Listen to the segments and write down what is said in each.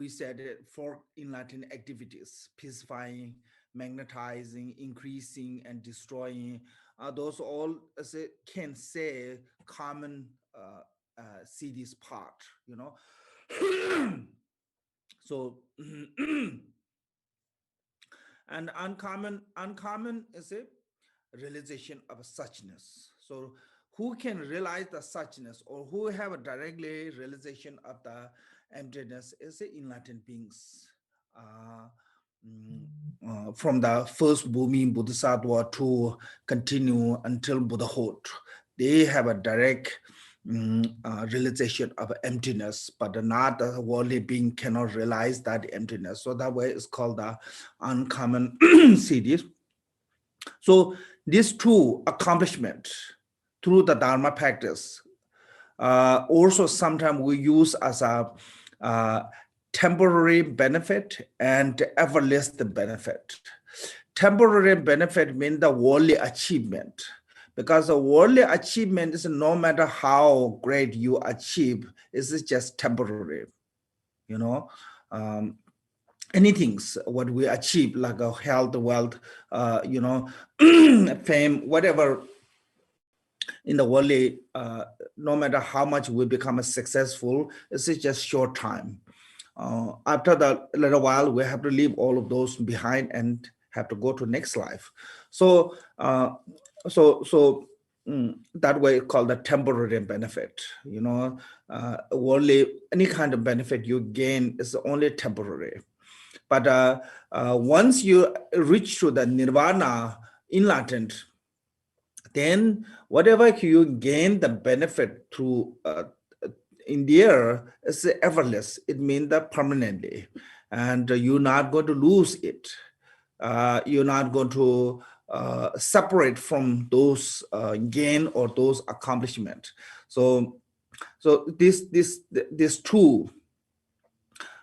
we said it, 4 enlightened activities: pacifying, magnetizing, increasing, and destroying. Those all can say common see this part, you know. So and uncommon is a realization of a suchness. So who can realize the suchness, or who have a directly realization of the emptiness, is the enlightened beings. From the first Bhumi Bodhisattva to continue until Buddhahood, they have a direct realization of emptiness, but not the worldly being cannot realize that emptiness. So that way it's called the uncommon cities. So these two accomplishments through the Dharma practice also sometimes we use as a temporary benefit and everlasting benefit. Temporary benefit means the worldly achievement, because the worldly achievement is no matter how great you achieve, it's just temporary, you know. Anything what we achieve, like a health, wealth, you know, fame, whatever in the worldly, no matter how much we become successful, it's just short time. After that little while, we have to leave all of those behind and have to go to next life. So that way called the temporary benefit, you know. Worldly, any kind of benefit you gain is only temporary. But once you reach to the nirvana enlightened, then whatever you gain the benefit through in the air is everless. It means that permanently, and you're not going to lose it. You're not going to separate from those gain or those accomplishments. So this two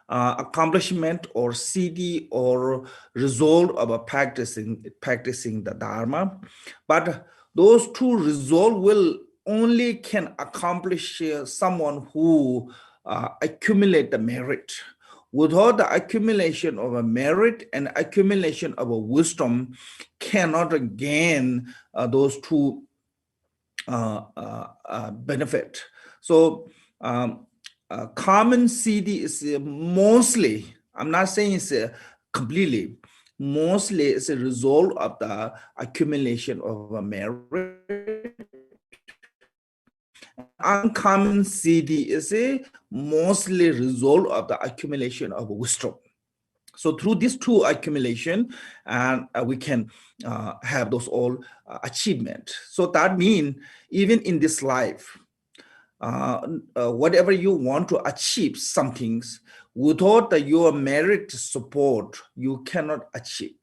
accomplishment or siddhi or result of a practicing the Dharma, but those two results will only can accomplish someone who accumulate the merit. Without the accumulation of a merit and accumulation of a wisdom, cannot gain those two benefit. So common siddhi is mostly, I'm not saying it's completely, mostly it's a result of the accumulation of a merit. Uncommon siddhi is a mostly result of the accumulation of wisdom. So through these two accumulation, and we can have those all achievement. So that means even in this life, whatever you want to achieve, some things without your merit support, you cannot achieve.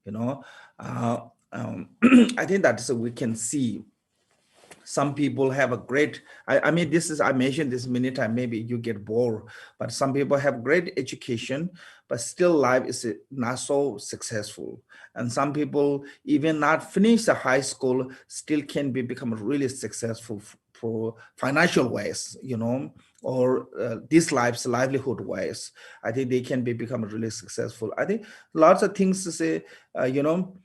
You know, I think that we can see. Some people have a great, I mean, this is, I mentioned this many times, maybe you get bored, but some people have great education, but still life is not so successful. And some people even not finish the high school, still can become really successful for financial ways, you know, or this life's livelihood ways. I think they can become really successful. I think lots of things to say, you know,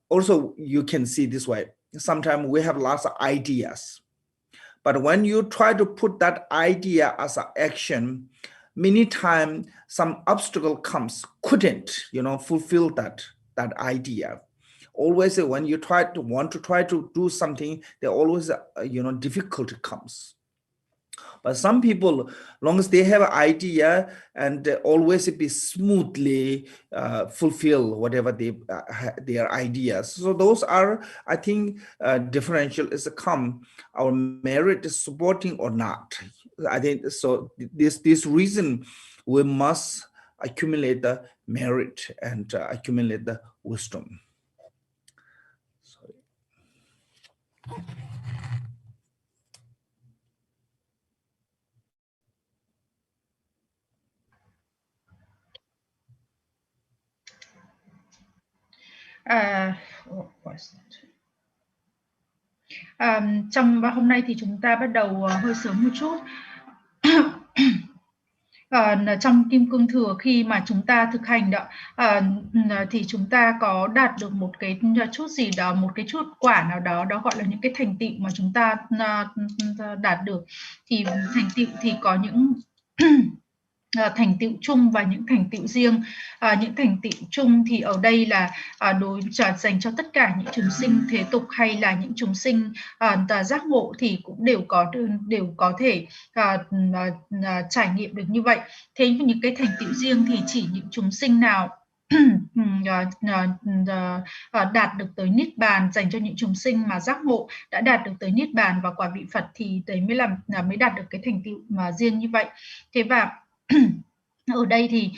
also you can see this way. Sometimes we have lots of ideas, but when you try to put that idea as an action, many times some obstacle comes, couldn't, you know, fulfill that idea. Always when you want to do something, there always you know, difficulty comes. But some people, long as they have an idea and always be smoothly fulfill whatever their ideas. So those are, I think, differential is come our merit is supporting or not. I think so. This reason we must accumulate the merit and accumulate the wisdom. Sorry. Trong hôm nay thì chúng ta bắt đầu hơi sớm một chút. trong kim cương thừa khi mà chúng ta thực hành đó thì chúng ta có đạt được một cái chút gì đó, một cái chút quả nào đó, đó gọi là những cái thành tựu mà chúng ta đạt được. Thì thành tựu thì có những thành tựu chung và những thành tựu riêng. Những thành tựu chung thì ở đây là dành cho tất cả những chúng sinh thế tục hay là những chúng sinh giác ngộ thì cũng đều có thể trải nghiệm được như vậy. Thế những cái thành tựu riêng thì chỉ những chúng sinh nào đạt được tới niết bàn, dành cho những chúng sinh mà giác ngộ đã đạt được tới niết bàn và quả vị Phật thì đấy mới đạt được cái thành tựu mà riêng như vậy. Thế và ở đây thì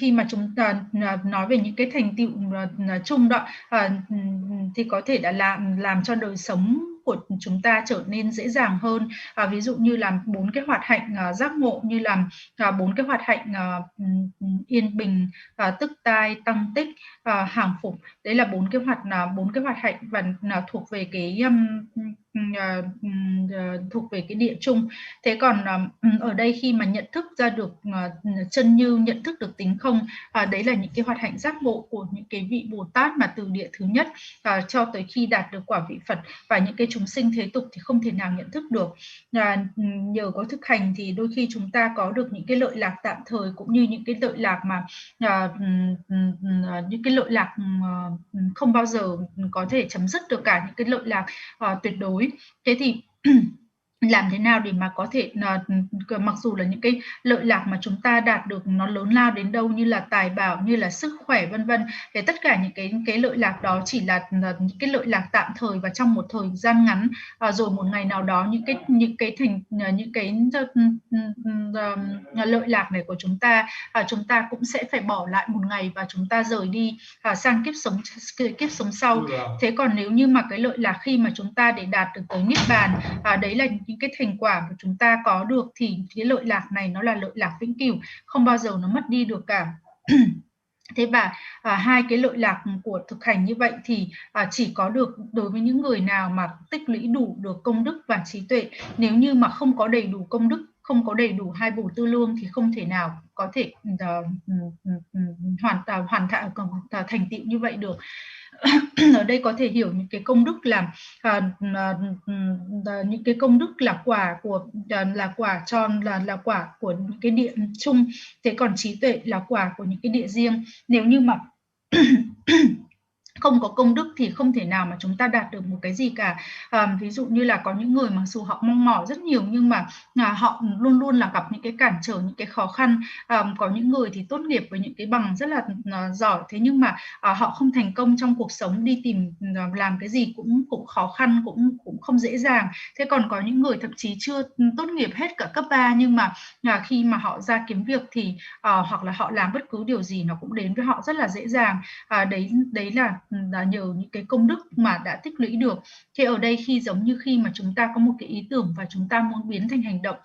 khi mà chúng ta nói về những cái thành tựu chung đó thì có thể đã làm cho đời sống của chúng ta trở nên dễ dàng hơn. Ví dụ như là 4 cái hoạt hạnh giác ngộ, như là 4 cái hoạt hạnh yên bình, tức tai, tăng tích, hàng phục. Đấy là 4 cái hoạt hạnh và thuộc về cái thuộc về cái địa chung. Thế còn ở đây khi mà nhận thức ra được chân như, nhận thức được tính không, đấy là những cái hoạt hạnh giác ngộ của những cái vị Bồ Tát mà từ địa thứ nhất cho tới khi đạt được quả vị Phật, và những cái chúng sinh thế tục thì không thể nào nhận thức được. Nhờ có thực hành thì đôi khi chúng ta có được những cái lợi lạc tạm thời, cũng như những cái lợi lạc mà những cái lợi lạc không bao giờ có thể chấm dứt được cả, những cái lợi lạc tuyệt đối. Thế thì làm thế nào để mà có thể mặc dù là những cái lợi lạc mà chúng ta đạt được nó lớn lao đến đâu, như là tài bảo, như là sức khỏe vân vân, thì tất cả những cái lợi lạc đó chỉ là những cái lợi lạc tạm thời và trong một thời gian ngắn, rồi một ngày nào đó những cái lợi lạc này của chúng ta cũng sẽ phải bỏ lại một ngày và chúng ta rời đi sang kiếp sống sau. Thế còn nếu như mà cái lợi lạc khi mà chúng ta để đạt được tới niết bàn, đấy là những cái thành quả mà chúng ta có được, thì cái lợi lạc này nó là lợi lạc vĩnh cửu, không bao giờ nó mất đi được cả. Thế và hai cái lợi lạc của thực hành như vậy thì chỉ có được đối với những người nào mà tích lũy đủ được công đức và trí tuệ. Nếu như mà không có đầy đủ công đức, không có đầy đủ hai bổ tư lương thì không thể nào có thể thành tựu như vậy được. Ở đây có thể hiểu những cái công đức là những cái công đức là quả của những cái địa chung. Thế còn trí tuệ là quả của những cái địa riêng. Nếu như mà không có công đức thì không thể nào mà chúng ta đạt được một cái gì cả. Ví dụ như là có những người mặc dù họ mong mỏi rất nhiều nhưng mà họ luôn luôn là gặp những cái cản trở, những cái khó khăn. Có những người thì tốt nghiệp với những cái bằng rất là giỏi, thế nhưng mà họ không thành công trong cuộc sống, đi tìm làm cái gì cũng khó khăn, cũng không dễ dàng. Thế còn có những người thậm chí chưa tốt nghiệp hết cả cấp 3 nhưng mà khi mà họ ra kiếm việc thì hoặc là họ làm bất cứ điều gì nó cũng đến với họ rất là dễ dàng. Đấy là nhờ những cái công đức mà đã tích lũy được. Thế ở đây giống như khi mà chúng ta có một cái ý tưởng và chúng ta muốn biến thành hành động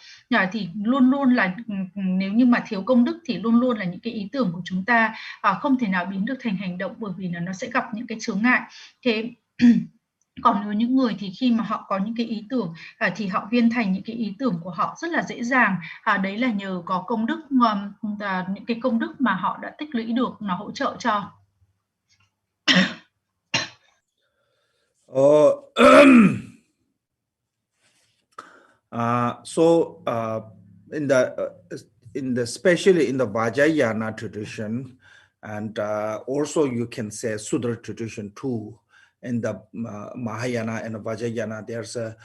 thì luôn luôn là nếu như mà thiếu công đức thì luôn luôn là những cái ý tưởng của chúng ta không thể nào biến được thành hành động, bởi vì là nó sẽ gặp những cái chướng ngại. Thế còn với những người thì khi mà họ có những cái ý tưởng thì họ viên thành những cái ý tưởng của họ rất là dễ dàng. Đấy là nhờ có công đức, những cái công đức mà họ đã tích lũy được nó hỗ trợ cho. Especially in the Vajrayana tradition, and also you can say Sudra tradition too. In the Mahayana and Vajrayana, there's a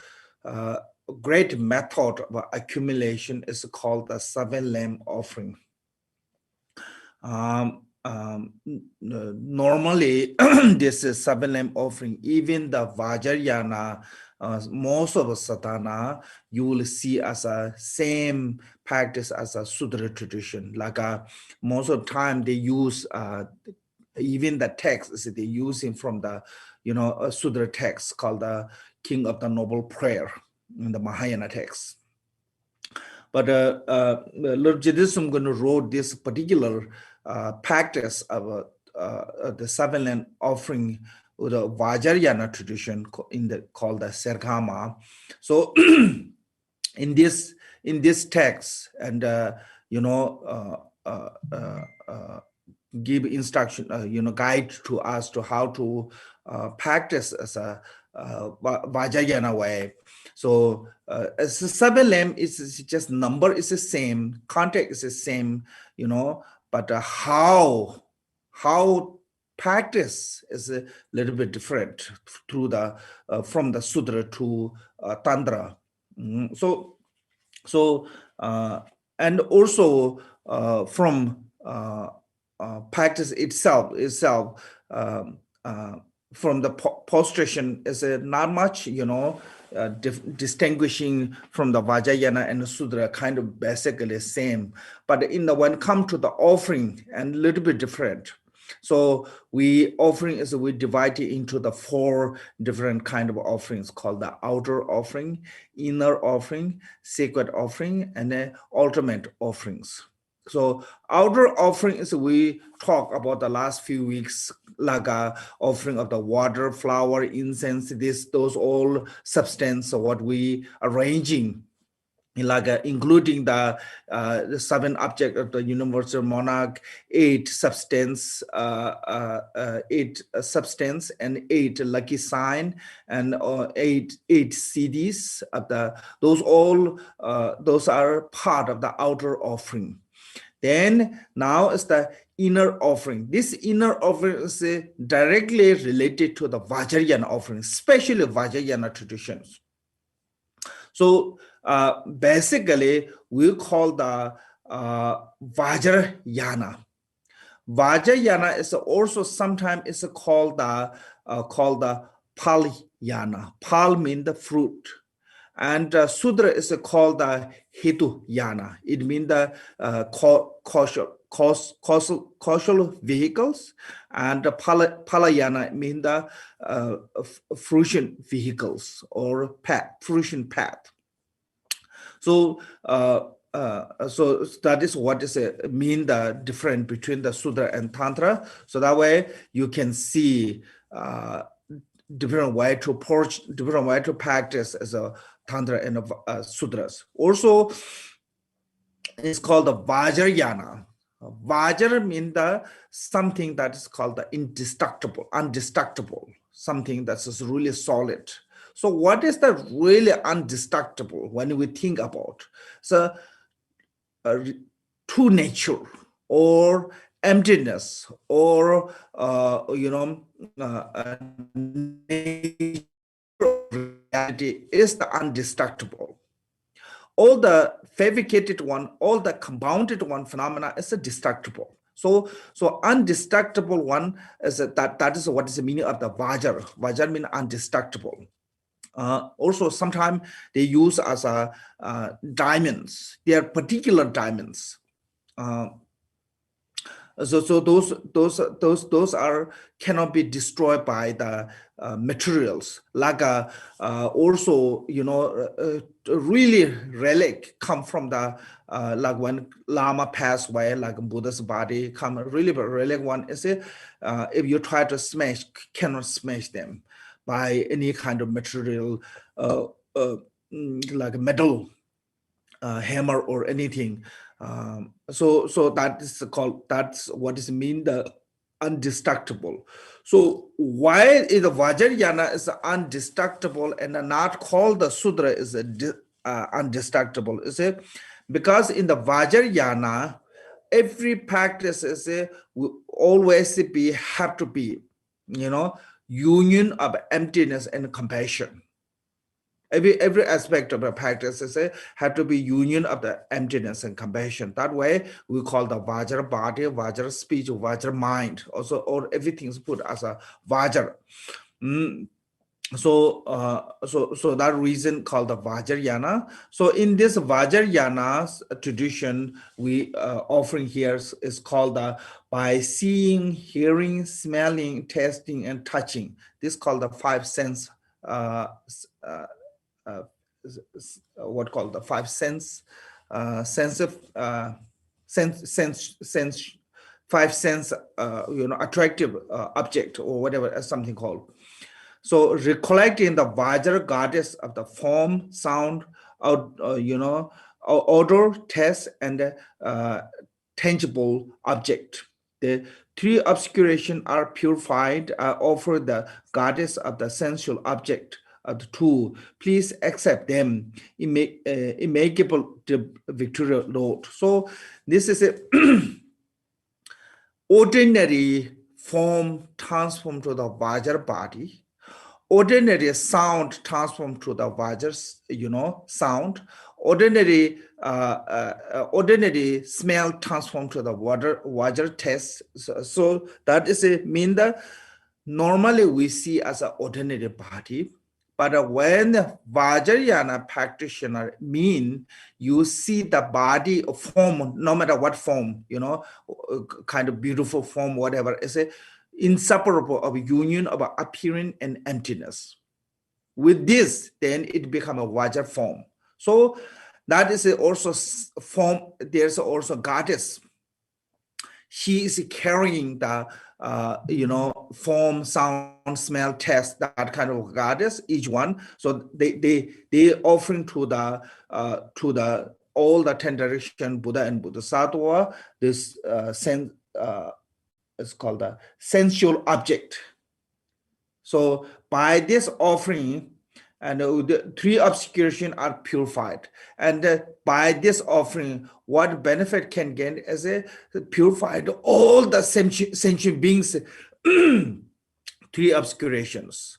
great method of accumulation. Is called the 7 lamp offering. Normally, this is 7 lamp offering. Even the Vajrayana, most of the sadhana, you will see as a same practice as a Sudra tradition. Like most of the time they use even the text they using from the a Sudra text called the King of the Noble Prayer in the Mahayana text. But Lord Jidisum going to wrote this particular practice of the 7 lamp offering with the Vajrayana tradition called the SERKHANGMA. So in this in this text and give instruction, guide to us to how to practice as a Vajrayana way. So as a 7 lamb is just number is the same, context is the same, but how practice is a little bit different through the from the sutra to tantra. And also from practice itself from the postration is not much, distinguishing from the Vajrayana and the Sudra, kind of basically same. But when it comes to the offering, and a little bit different. So we divide it into the 4 different kind of offerings called the outer offering, inner offering, sacred offering, and then ultimate offerings. So outer offering is we talk about the last few weeks, like offering of the water, flower, incense, those all substance of what we arranging, like including the 7 object of the universal monarch, 8 substance, 8 substance, and 8 lucky sign, and 8 CDs of those are part of the outer offering. Then now is the inner offering. This inner offering is directly related to the Vajrayana offering, especially Vajrayana traditions. So basically, we call the Vajrayana. Vajrayana is also sometimes is called the Palyana. Pal means the fruit. And Sudra is called the Hituyana. It means the causal vehicles, and the Palayana means the fruition vehicles or path, fruition path. So so that is what is mean the difference between the Sudra and Tantra. So that way you can see different way to practice as a Tantra and Sudras. Also, it's called the Vajrayana. Vajra means something that is called the undestructible, something that is really solid. So what is the really undestructible when we think about? So true nature or emptiness or reality is the undestructible. All the fabricated one, all the compounded one phenomena is a destructible. So undestructible one is that is what is the meaning of the Vajra. Vajra means undestructible. Also, sometimes they use as diamonds. They are particular diamonds. So those are cannot be destroyed by the materials. Like also really relic come from the like when Lama passed away, like Buddha's body come really relic one is if you try to smash, cannot smash them by any kind of material like metal hammer or anything. So that is called, that's what is mean the undestructible. So why is the Vajrayana is undestructible and not called the Sudra is undestructible? Is it because in the Vajrayana every practice is will always have to be union of emptiness and compassion. Every aspect of the practice is have to be union of the emptiness and compassion. That way we call the Vajra body, Vajra speech, Vajra mind. Also, or everything is put as a Vajra. So that reason called the Vajrayana. So in this Vajrayana tradition, we offering here is called by seeing, hearing, smelling, tasting, and touching. This called the 5 sense. What called the 5 sense, sense 5 sense, attractive object or whatever, something called. So recollecting the Vajra goddess of the form, sound, order, taste, and tangible object. The three obscurations are purified, offer the goddess of the sensual object of the two. Please accept them, immaculate Victoria Lord. So this is a ordinary form transformed to the Vajra body. Ordinary sound transformed to the Vajra, sound. Ordinary ordinary smell transformed to the Vajra taste. So that is a mean that normally we see as an ordinary body. But when the Vajrayana practitioner mean, you see the body form, no matter what form, kind of beautiful form, whatever, is a inseparable of union of appearing and emptiness. With this, then it become a Vajra form. So that is also form. There's also goddess. She is carrying the form, sound, smell, taste, that kind of goddess, each one. So they offering to the all the 10 direction Buddha and Bodhisattva, this it's called the sensual object. So by this offering, and the three obscurations are purified. And by this offering, what benefit can gain is a purified all the sentient beings, three obscurations.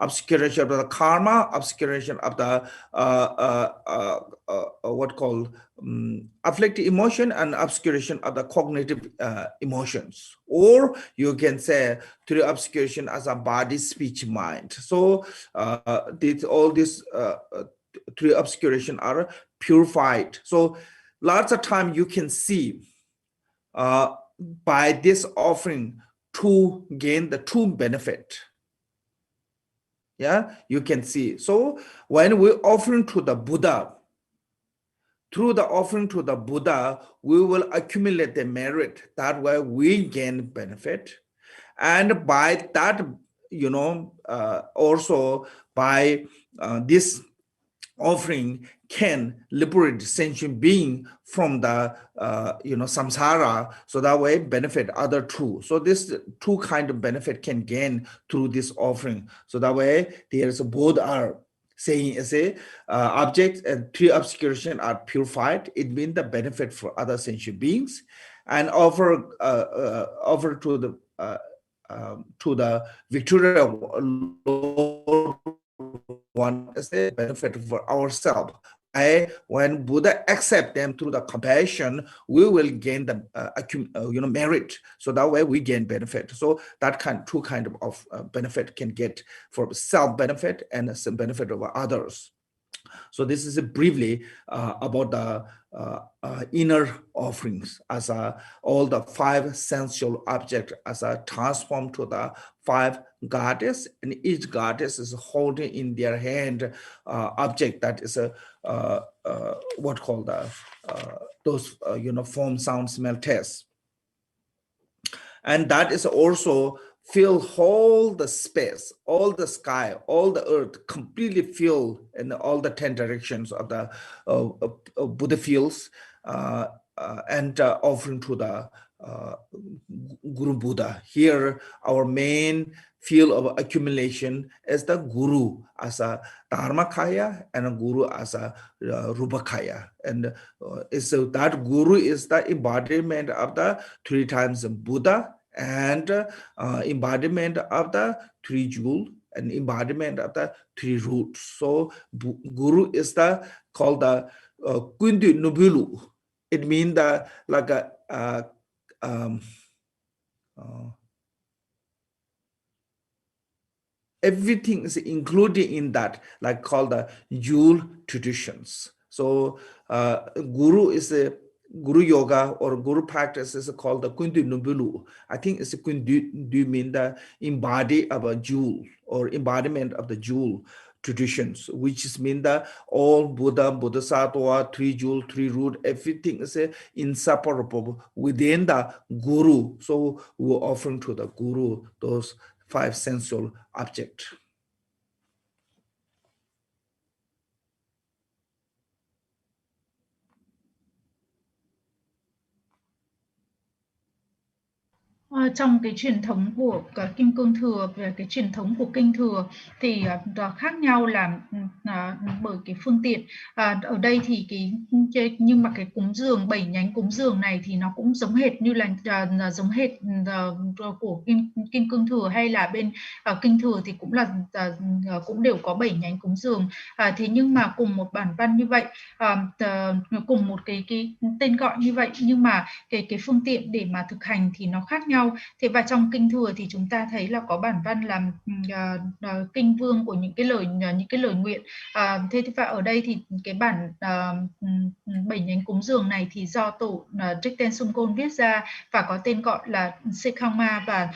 Obscuration of the karma, obscuration of the what called afflictive emotion, and obscuration of the cognitive emotions. Or you can say through obscuration as a body, speech, mind. So all these three obscuration are purified. So lots of time you can see by this offering to gain the true benefit. Yeah, you can see. So when we offering to the Buddha, through the offering to the Buddha, we will accumulate the merit. That way we gain benefit. And by that, also by this offering can liberate sentient being from the samsara, so that way benefit other two. So this two kind of benefit can gain through this offering. So that way there's both are saying as a object, and three obscuration are purified. It means the benefit for other sentient beings, and offer to the Victoria Lord one is a benefit for ourselves. When Buddha accept them through the compassion, we will gain the merit. So that way we gain benefit. So that two kind of benefit can get for self benefit and some benefit over others. So this is briefly about the inner offerings as all the five sensual objects as a transform to the five goddess, and each goddess is holding in their hand object that is what called those form, sound, smell, taste, and that is also fill all the space, all the sky, all the earth, completely fill in all the 10 directions of the Buddha fields, and offering to the Guru Buddha. Here, our main field of accumulation is the Guru as a Dharmakaya and a Guru as a Rupakaya. And so that Guru is the embodiment of the 3 times Buddha, and embodiment of the 3 jewels, and embodiment of the 3 roots. So Guru is called the Kundu Nubulu. It means like a everything is included in that, like called the jewel traditions. So Guru is a Guru Yoga or Guru practice is called the Kundu Nubulu. I think it's a Kundu mean the embody of a jewel or embodiment of the jewel traditions, which mean that all Buddha, Bodhisattva, 3 jewel, 3 root, everything is inseparable within the Guru. So we're offering to the Guru those 5 sensual objects. Trong cái truyền thống của Kim Cương Thừa và cái truyền thống của Kinh Thừa thì khác nhau là bởi cái phương tiện. Ở đây thì nhưng mà cái cúng dường 7 nhánh cúng dường này thì nó cũng giống hệt như là giống hệt của Kim Cương Thừa, hay là bên Kinh Thừa thì cũng là cũng đều có 7 nhánh cúng dường. Thế nhưng mà cùng một bản văn như vậy, cùng một cái tên gọi như vậy, nhưng mà cái phương tiện để mà thực hành thì nó khác nhau. Thế và trong Kinh Thừa thì chúng ta thấy là có bản văn làm kinh vương của những cái lời nguyện. Thế và ở đây thì cái bản 7 nhánh cúng dường này thì do tổ Trikten Sungkon viết ra và có tên gọi là SERKHANGMA, và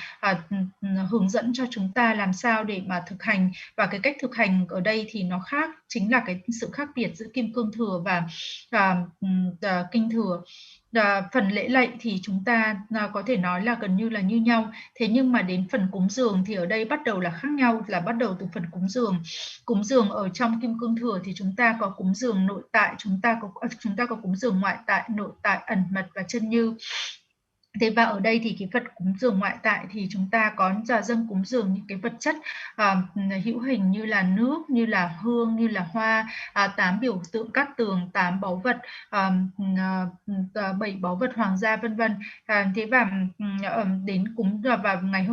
hướng dẫn cho chúng ta làm sao để mà thực hành. Và cái cách thực hành ở đây thì nó khác, chính là cái sự khác biệt giữa Kim Cương Thừa và Kinh Thừa. Phần lễ lạy thì chúng ta có thể nói là gần như là như nhau. Thế nhưng mà đến phần cúng dường thì ở đây bắt đầu là khác nhau, là bắt đầu từ phần cúng dường. Cúng dường ở trong Kim Cương Thừa thì chúng ta có cúng dường nội tại, chúng ta có cúng dường ngoại tại, nội tại, ẩn mật và chân như. Thế và ở đây thì cái vật cúng dường ngoại tại thì chúng ta có dâng cúng dường những cái vật chất hữu hình như là nước, như là hương, như là hoa, 8 biểu tượng cát tường, 8 báu vật, 7 báu vật hoàng gia, vân vân. Thế và đến cúng vào ngày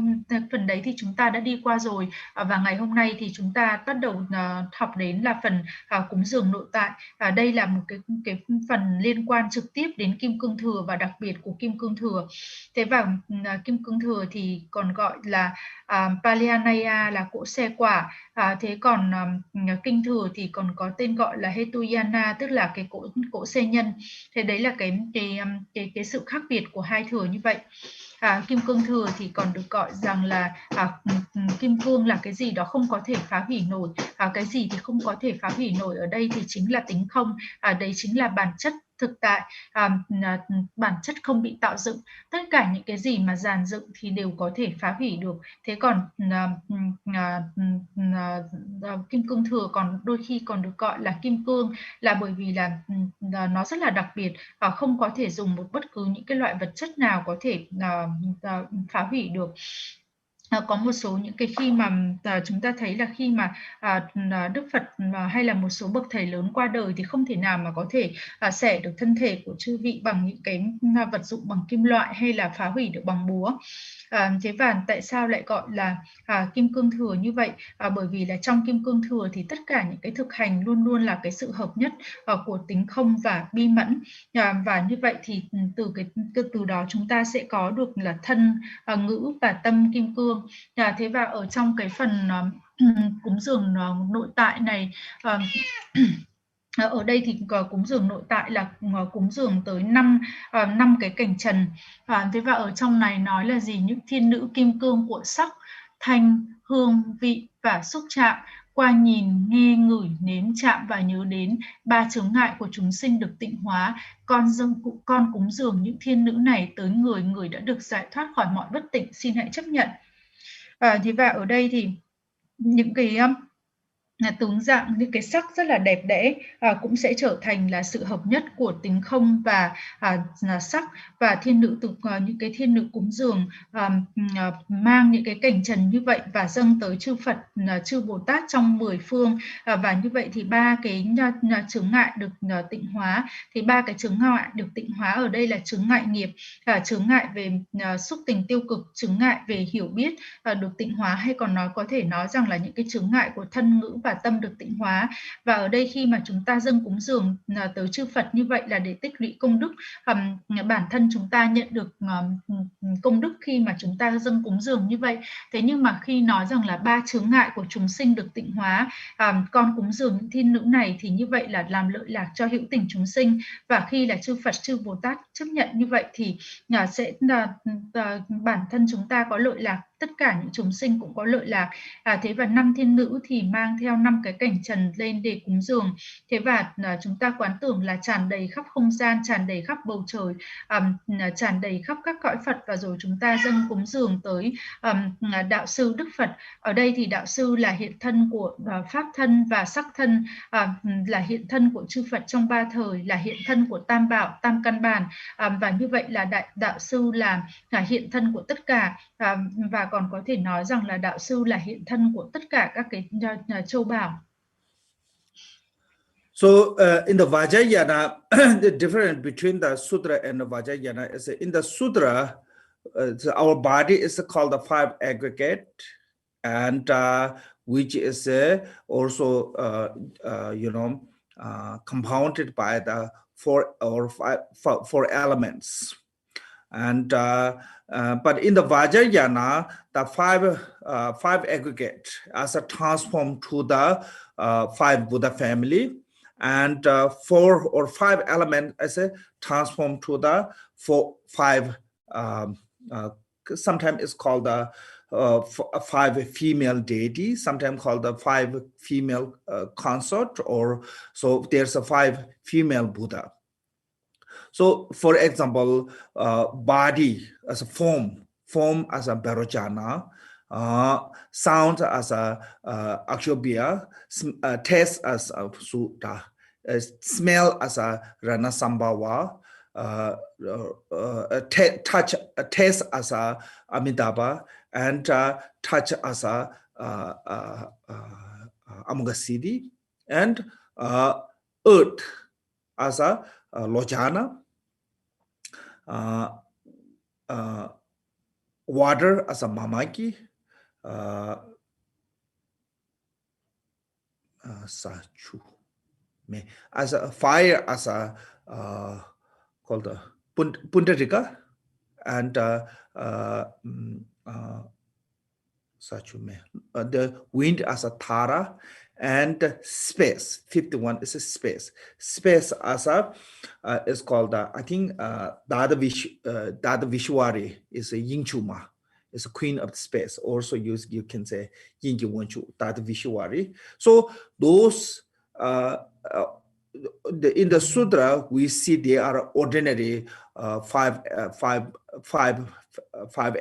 phần đấy thì chúng ta đã đi qua rồi, và ngày hôm nay thì chúng ta bắt đầu học đến là phần cúng dường nội tại. Đây là một cái phần liên quan trực tiếp đến Kim Cương Thừa và đặc biệt của Kim Cương Thừa. Thế và Kim Cương Thừa thì còn gọi là Palyanaya, là cỗ xe quả. Thế còn Kinh Thừa thì còn có tên gọi là Hetuyana, tức là cái cỗ xe nhân. Thế đấy là cái sự khác biệt của hai thừa như vậy. Kim Cương Thừa thì còn được gọi rằng là kim cương là cái gì đó không có thể phá hủy nổi. Cái gì thì không có thể phá hủy nổi ở đây thì chính là tính không. Đấy chính là bản chất thực tại, bản chất không bị tạo dựng. Tất cả những cái gì mà dàn dựng thì đều có thể phá hủy được. Thế còn Kim Cương Thừa còn đôi khi còn được gọi là kim cương, là bởi vì là nó rất là đặc biệt, không có thể dùng một bất cứ những cái loại vật chất nào có thể phá hủy được. Có một số những cái khi mà chúng ta thấy là khi mà Đức Phật hay là một số bậc thầy lớn qua đời thì không thể nào mà có thể xẻ được thân thể của chư vị bằng những cái vật dụng bằng kim loại hay là phá hủy được bằng búa. Thế và tại sao lại gọi là Kim Cương Thừa như vậy? Bởi vì là trong Kim Cương Thừa thì tất cả những cái thực hành luôn luôn là cái sự hợp nhất của tính không và bi mẫn. Và như vậy thì từ đó chúng ta sẽ có được là thân, ngữ và tâm kim cương. Thế và ở trong cái phần cúng dường nội tại này, ở đây thì cúng dường nội tại là cúng dường tới 5 cái cảnh trần. Thế và ở trong này nói là gì? Những thiên nữ kim cương của sắc, thanh, hương, vị và xúc chạm, qua nhìn, nghe, ngửi, nếm, chạm và nhớ đến 3 chướng ngại của chúng sinh được tịnh hóa. Con cúng dường những thiên nữ này tới người đã được giải thoát khỏi mọi bất tịnh, xin hãy chấp nhận. Thế và ở đây thì những cái tướng dạng, những cái sắc rất là đẹp đẽ cũng sẽ trở thành là sự hợp nhất của tính không và sắc. Và thiên nữ những cái thiên nữ cúng dường mang những cái cảnh trần như vậy và dâng tới chư Phật, chư Bồ Tát trong 10 phương, và như vậy thì 3 cái chướng ngại được tịnh hóa. Thì 3 cái chướng ngại được tịnh hóa ở đây là chướng ngại nghiệp, chướng ngại về xúc tình tiêu cực, chướng ngại về hiểu biết được tịnh hóa, hay còn có thể nói rằng là những cái chướng ngại của thân, ngữ và tâm được tịnh hóa. Và ở đây khi mà chúng ta dâng cúng dường tới chư Phật như vậy là để tích lũy công đức. Bản thân chúng ta nhận được công đức khi mà chúng ta dâng cúng dường như vậy. Thế nhưng mà khi nói rằng là 3 chướng ngại của chúng sinh được tịnh hóa, con cúng dường những thiên nữ này thì như vậy là làm lợi lạc cho hữu tình chúng sinh. Và khi là chư Phật, chư Bồ Tát chấp nhận như vậy thì sẽ bản thân chúng ta có lợi lạc tất cả những chúng sinh cũng có lợi lạc. Thế và 5 thiên nữ thì mang theo 5 cái cảnh trần lên để cúng dường. Thế và chúng ta quán tưởng là tràn đầy khắp không gian, tràn đầy khắp bầu trời, tràn đầy khắp các cõi Phật, và rồi chúng ta dâng cúng dường tới đạo sư Đức Phật. Ở đây thì đạo sư là hiện thân của pháp thân và sắc thân, là hiện thân của chư Phật trong ba thời, là hiện thân của tam bảo, tam căn bản, và như vậy là đạo sư là hiện thân của tất cả, và còn có thể nói rằng là đạo sư là hiện thân của tất cả các cái châu bảo. So in the Vajrayana, the difference between the sutra and the Vajrayana is in the sutra, our body is called the 5 aggregate, and which is also compounded by the 4 elements. And but in the Vajrayana, the 5 aggregate as a transform to the 5 Buddha family, and 4 or 5 elements as a transform to the 5. Sometimes it's called the 5 female deities, sometimes called the 5 female consort, or so there's a 5 female Buddha. So, for example, body as a form as a Barojana, sound as a Akshobhya, taste as a Sutta, smell as a Ranasambhava, taste as a Amitabha, and touch as a Amagasiddhi, and earth as a Lojana, water as a Mamaki, as a fire as a called the Pundarika, and the wind as a Tara, and space. 51 is a space. Space as a is called I think Dada Vishwari is a Yingchuma, is a queen of space. Also you can say Yingji Wanchu, Dada Vishwari. So those in the sutra we see they are ordinary 5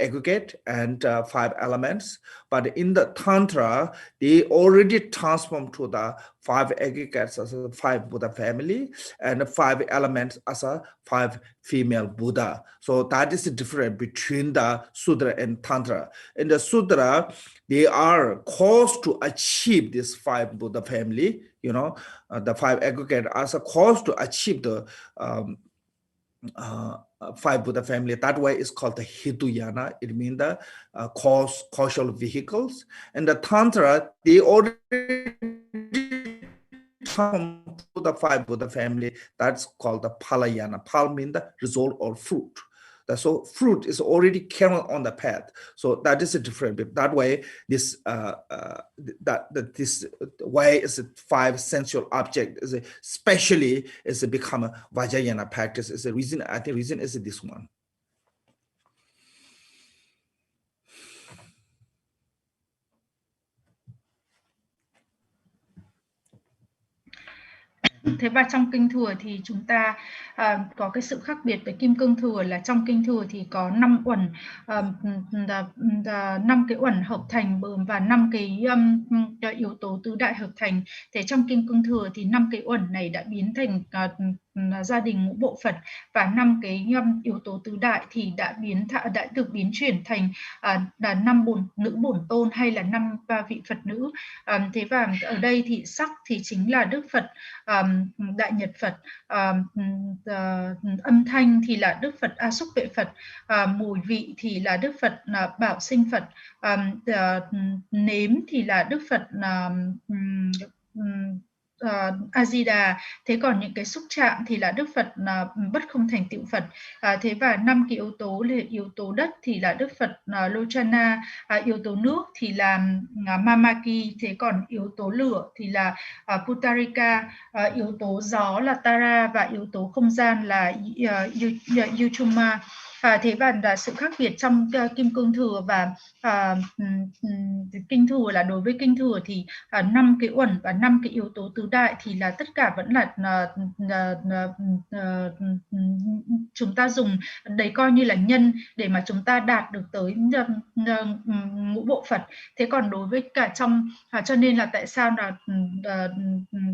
aggregate and 5 elements, but in the tantra they already transform to the 5 aggregates as a 5 Buddha family, and 5 elements as a 5 female Buddha. So that is the difference between the sutra and tantra. In the sutra they are caused to achieve this 5 Buddha family, the 5 aggregate as a cause to achieve the 5 Buddha family. That way it's called the Hiduyana. It means the causal vehicles. And the Tantra, they already come to the 5 Buddha family. That's called the Palayana. Pal means the result or fruit. So fruit is already carried on the path. So that is a different. That way, this this way is a 5 sensual object. Especially is become a Vajrayana practice. Is the reason. I think reason is this one. Thế và trong kinh thừa thì chúng ta có cái sự khác biệt với kim cương thừa là trong kinh thừa thì có 5 uẩn, 5 cái uẩn hợp thành và 5 cái yếu tố tứ đại hợp thành. Thế trong kim cương thừa thì 5 cái uẩn này đã biến thành gia đình ngũ bộ Phật, và 5 cái yếu tố tứ đại thì đã được biến chuyển thành 5 nữ bổn tôn, hay là 5 vị Phật nữ. Thế và ở đây thì sắc thì chính là Đức Phật Đại Nhật Phật, âm thanh thì là Đức Phật A Xúc Vệ Phật, mùi vị thì là Đức Phật Bảo Sinh Phật, nếm thì là Đức Phật A Di Đà. Thế còn những cái xúc chạm thì là Đức Phật Bất Không Thành Tựu Phật. Thế và 5 cái yếu tố là yếu tố đất thì là Đức Phật Lochana, yếu tố nước thì là Mamaki, thế còn yếu tố lửa thì là Putarika, yếu tố gió là Tara, và yếu tố không gian là Yuchuma. Thế và sự khác biệt trong kim cương thừa và kinh thừa là đối với kinh thừa thì 5 cái uẩn và 5 cái yếu tố tứ đại thì là tất cả vẫn là chúng ta dùng đấy coi như là nhân để mà chúng ta đạt được tới ngũ bộ Phật. Thế còn đối với cả trong cho nên là tại sao là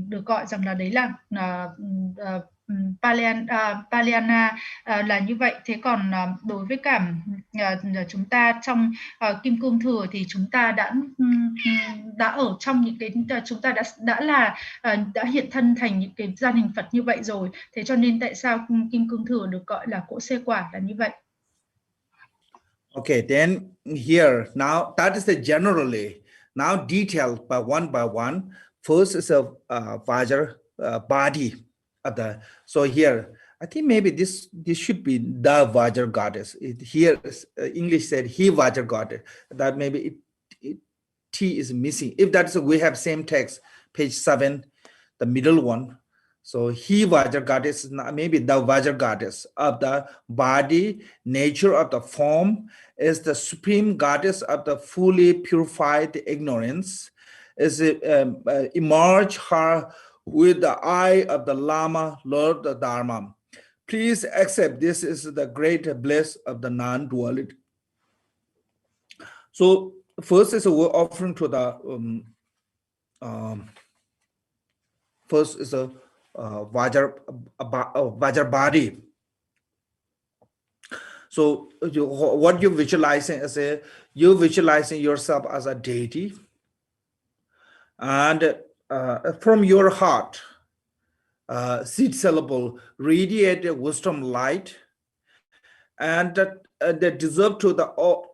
được gọi rằng là đấy là Palyana là như vậy. Thế còn đối với cả chúng ta trong kim cương thừa thì chúng ta đã ở trong những cái chúng ta đã hiện thân thành những cái gian hình Phật như vậy rồi. Thế cho nên tại sao kim cương thừa được gọi là cỗ xê quả là như vậy. Okay, then here now that is the generally. Now detailed by one. First is a Vajra body of the. So here I think maybe this should be the Vajra goddess. Here English said he Vajra goddess. That maybe T is missing. If that's we have same text, page 7, the middle one. So he Vajra goddess, maybe the Vajra goddess of the body, nature of the form, is the supreme goddess of the fully purified ignorance, is emerge her with the eye of the Lama, Lord the Dharma. Please accept this is the great bliss of the non-duality. So first is we're offering to the first is a Vajra body. So what you're visualizing is you're visualizing yourself as a deity, and from your heart, seed syllable radiate wisdom light, and that deserve to the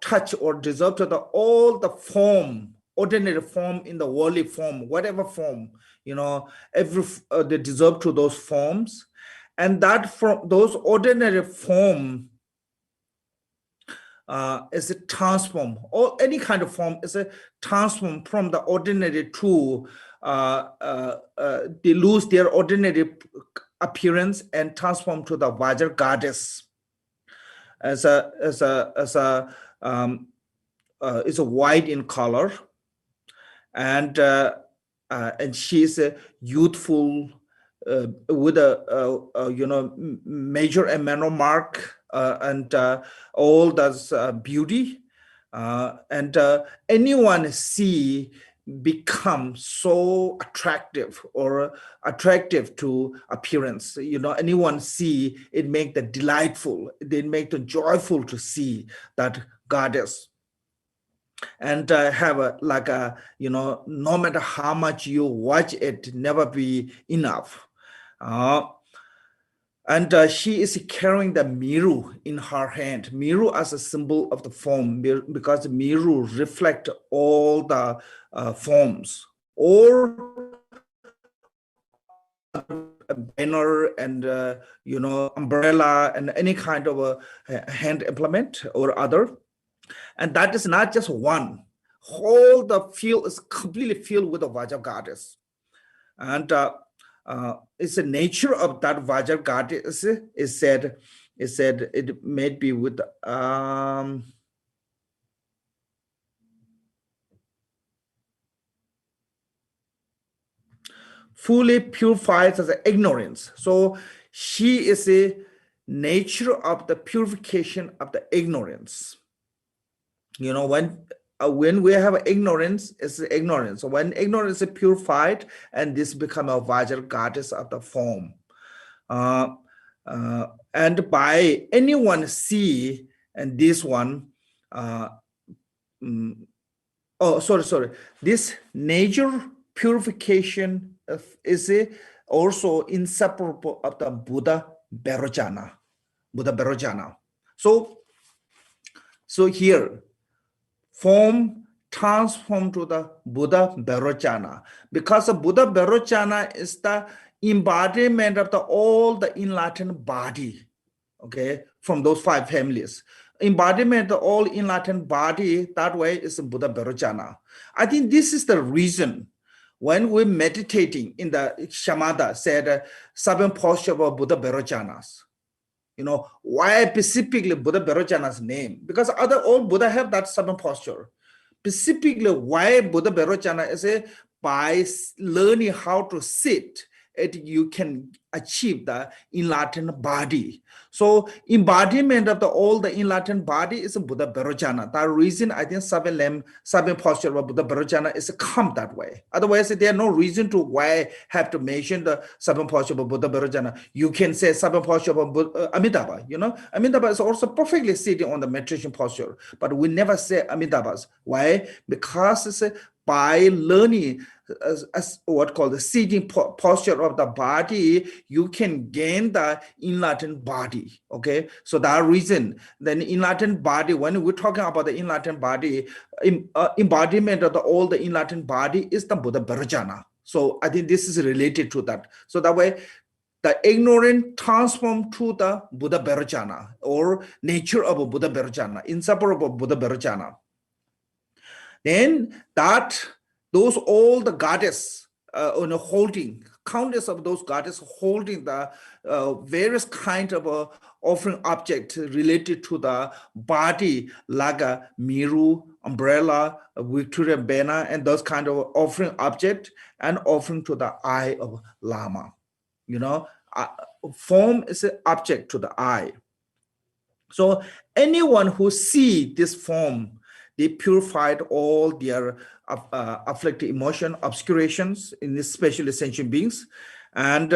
touch or deserve to the all the form, ordinary form in the worldly form, whatever form, you know, every they deserve to those forms, and that from those ordinary form is a transform, or any kind of form is a transform from the ordinary to they lose their ordinary appearance and transform to the Vajra goddess as a white in color, and she is youthful with a major and minor mark and all that's beauty, and anyone see become so attractive or attractive to appearance. Anyone see it make the delightful, they make the joyful to see that goddess, and have no matter how much you watch it, never be enough. And she is carrying the miru in her hand, miru as a symbol of the form, because the miru reflect all the forms, or a banner and umbrella and any kind of a hand implement or other. And that is not just one. Whole the field is completely filled with the Vajra goddess. And it's the nature of that Vajra goddess is said it may be with fully purified as ignorance. So she is a nature of the purification of the ignorance. When we have ignorance, it's ignorance. So when ignorance is purified, and this become a Vajra goddess of the form. And by anyone see, and this one, this nature purification is also inseparable of the Buddha Bharojana. So here, form transformed to the Buddha Bharojana, because the Buddha Bharojana is the embodiment of all the enlightened body, okay, from those 5 families. Embodiment of all enlightened body, that way is the Buddha Bharojana. I think this is the reason when we're meditating in the Shamatha said 7 postures of Buddha Bharojanas. You know, why specifically Buddha Vajrayana's name? Because all Buddha have that seven posture. Specifically, why Buddha Vajrayana is by learning how to sit, you can achieve the enlightened body. So embodiment of all the enlightened body is a Buddha Vajrayana. That reason I think seven posture of Buddha Vajrayana is come that way. Otherwise, there are no reason to why have to mention the seven posture of Buddha Vajrayana. You can say seven posture of Amitabha. You know, Amitabha is also perfectly sitting on the meditation posture, but we never say Amitabhas. Why? Because it's by learning as what called the sitting posture of the body, you can gain the enlightened body. Okay, so that reason, then enlightened body, when we're talking about the enlightened body, embodiment of all the enlightened body is the Buddha Vajrayana. So I think this is related to that. So that way, the ignorant transform to the Buddha Vajrayana, or nature of a Buddha Vajrayana, inseparable Buddha Vajrayana. Then those all the goddess holding, countless of those goddess holding the various kind of offering object related to the body, like a miru, umbrella, Victoria banner, and those kind of offering object, and offering to the eye of Lama. You know, form is an object to the eye. So anyone who see this form, they purified all their afflicted emotion, obscurations, in especially sentient beings, and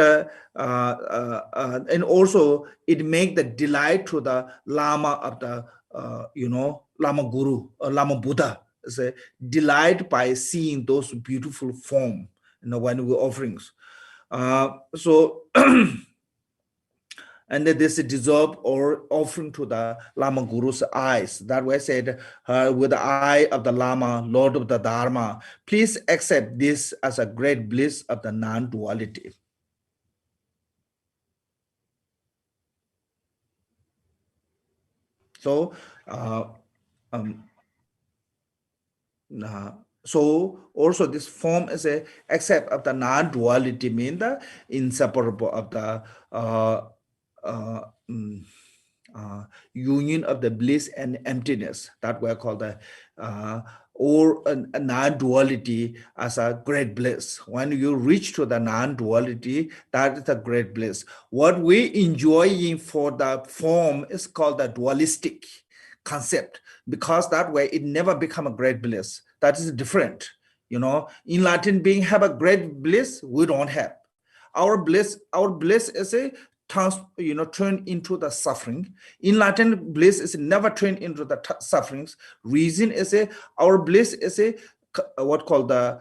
also it make the delight to the Lama of the Lama Guru or Lama Buddha. It's a delight by seeing those beautiful form, when we offerings. So. And this is deserved or offering to the Lama Guru's eyes. That way I said, with the eye of the Lama, Lord of the Dharma, please accept this as a great bliss of the non-duality. So, so also this form is a accept of the non-duality, mean the inseparable of the union of the bliss and emptiness, that we call the or a non-duality as a great bliss. When you reach to the non-duality, that is a great bliss. What we enjoying for the form is called the dualistic concept, because that way it never become a great bliss. That is different. Enlightened being have a great bliss, we don't have. Our bliss is a turned into the suffering. Enlightened bliss is never turned into the sufferings. Reason is our bliss is what called the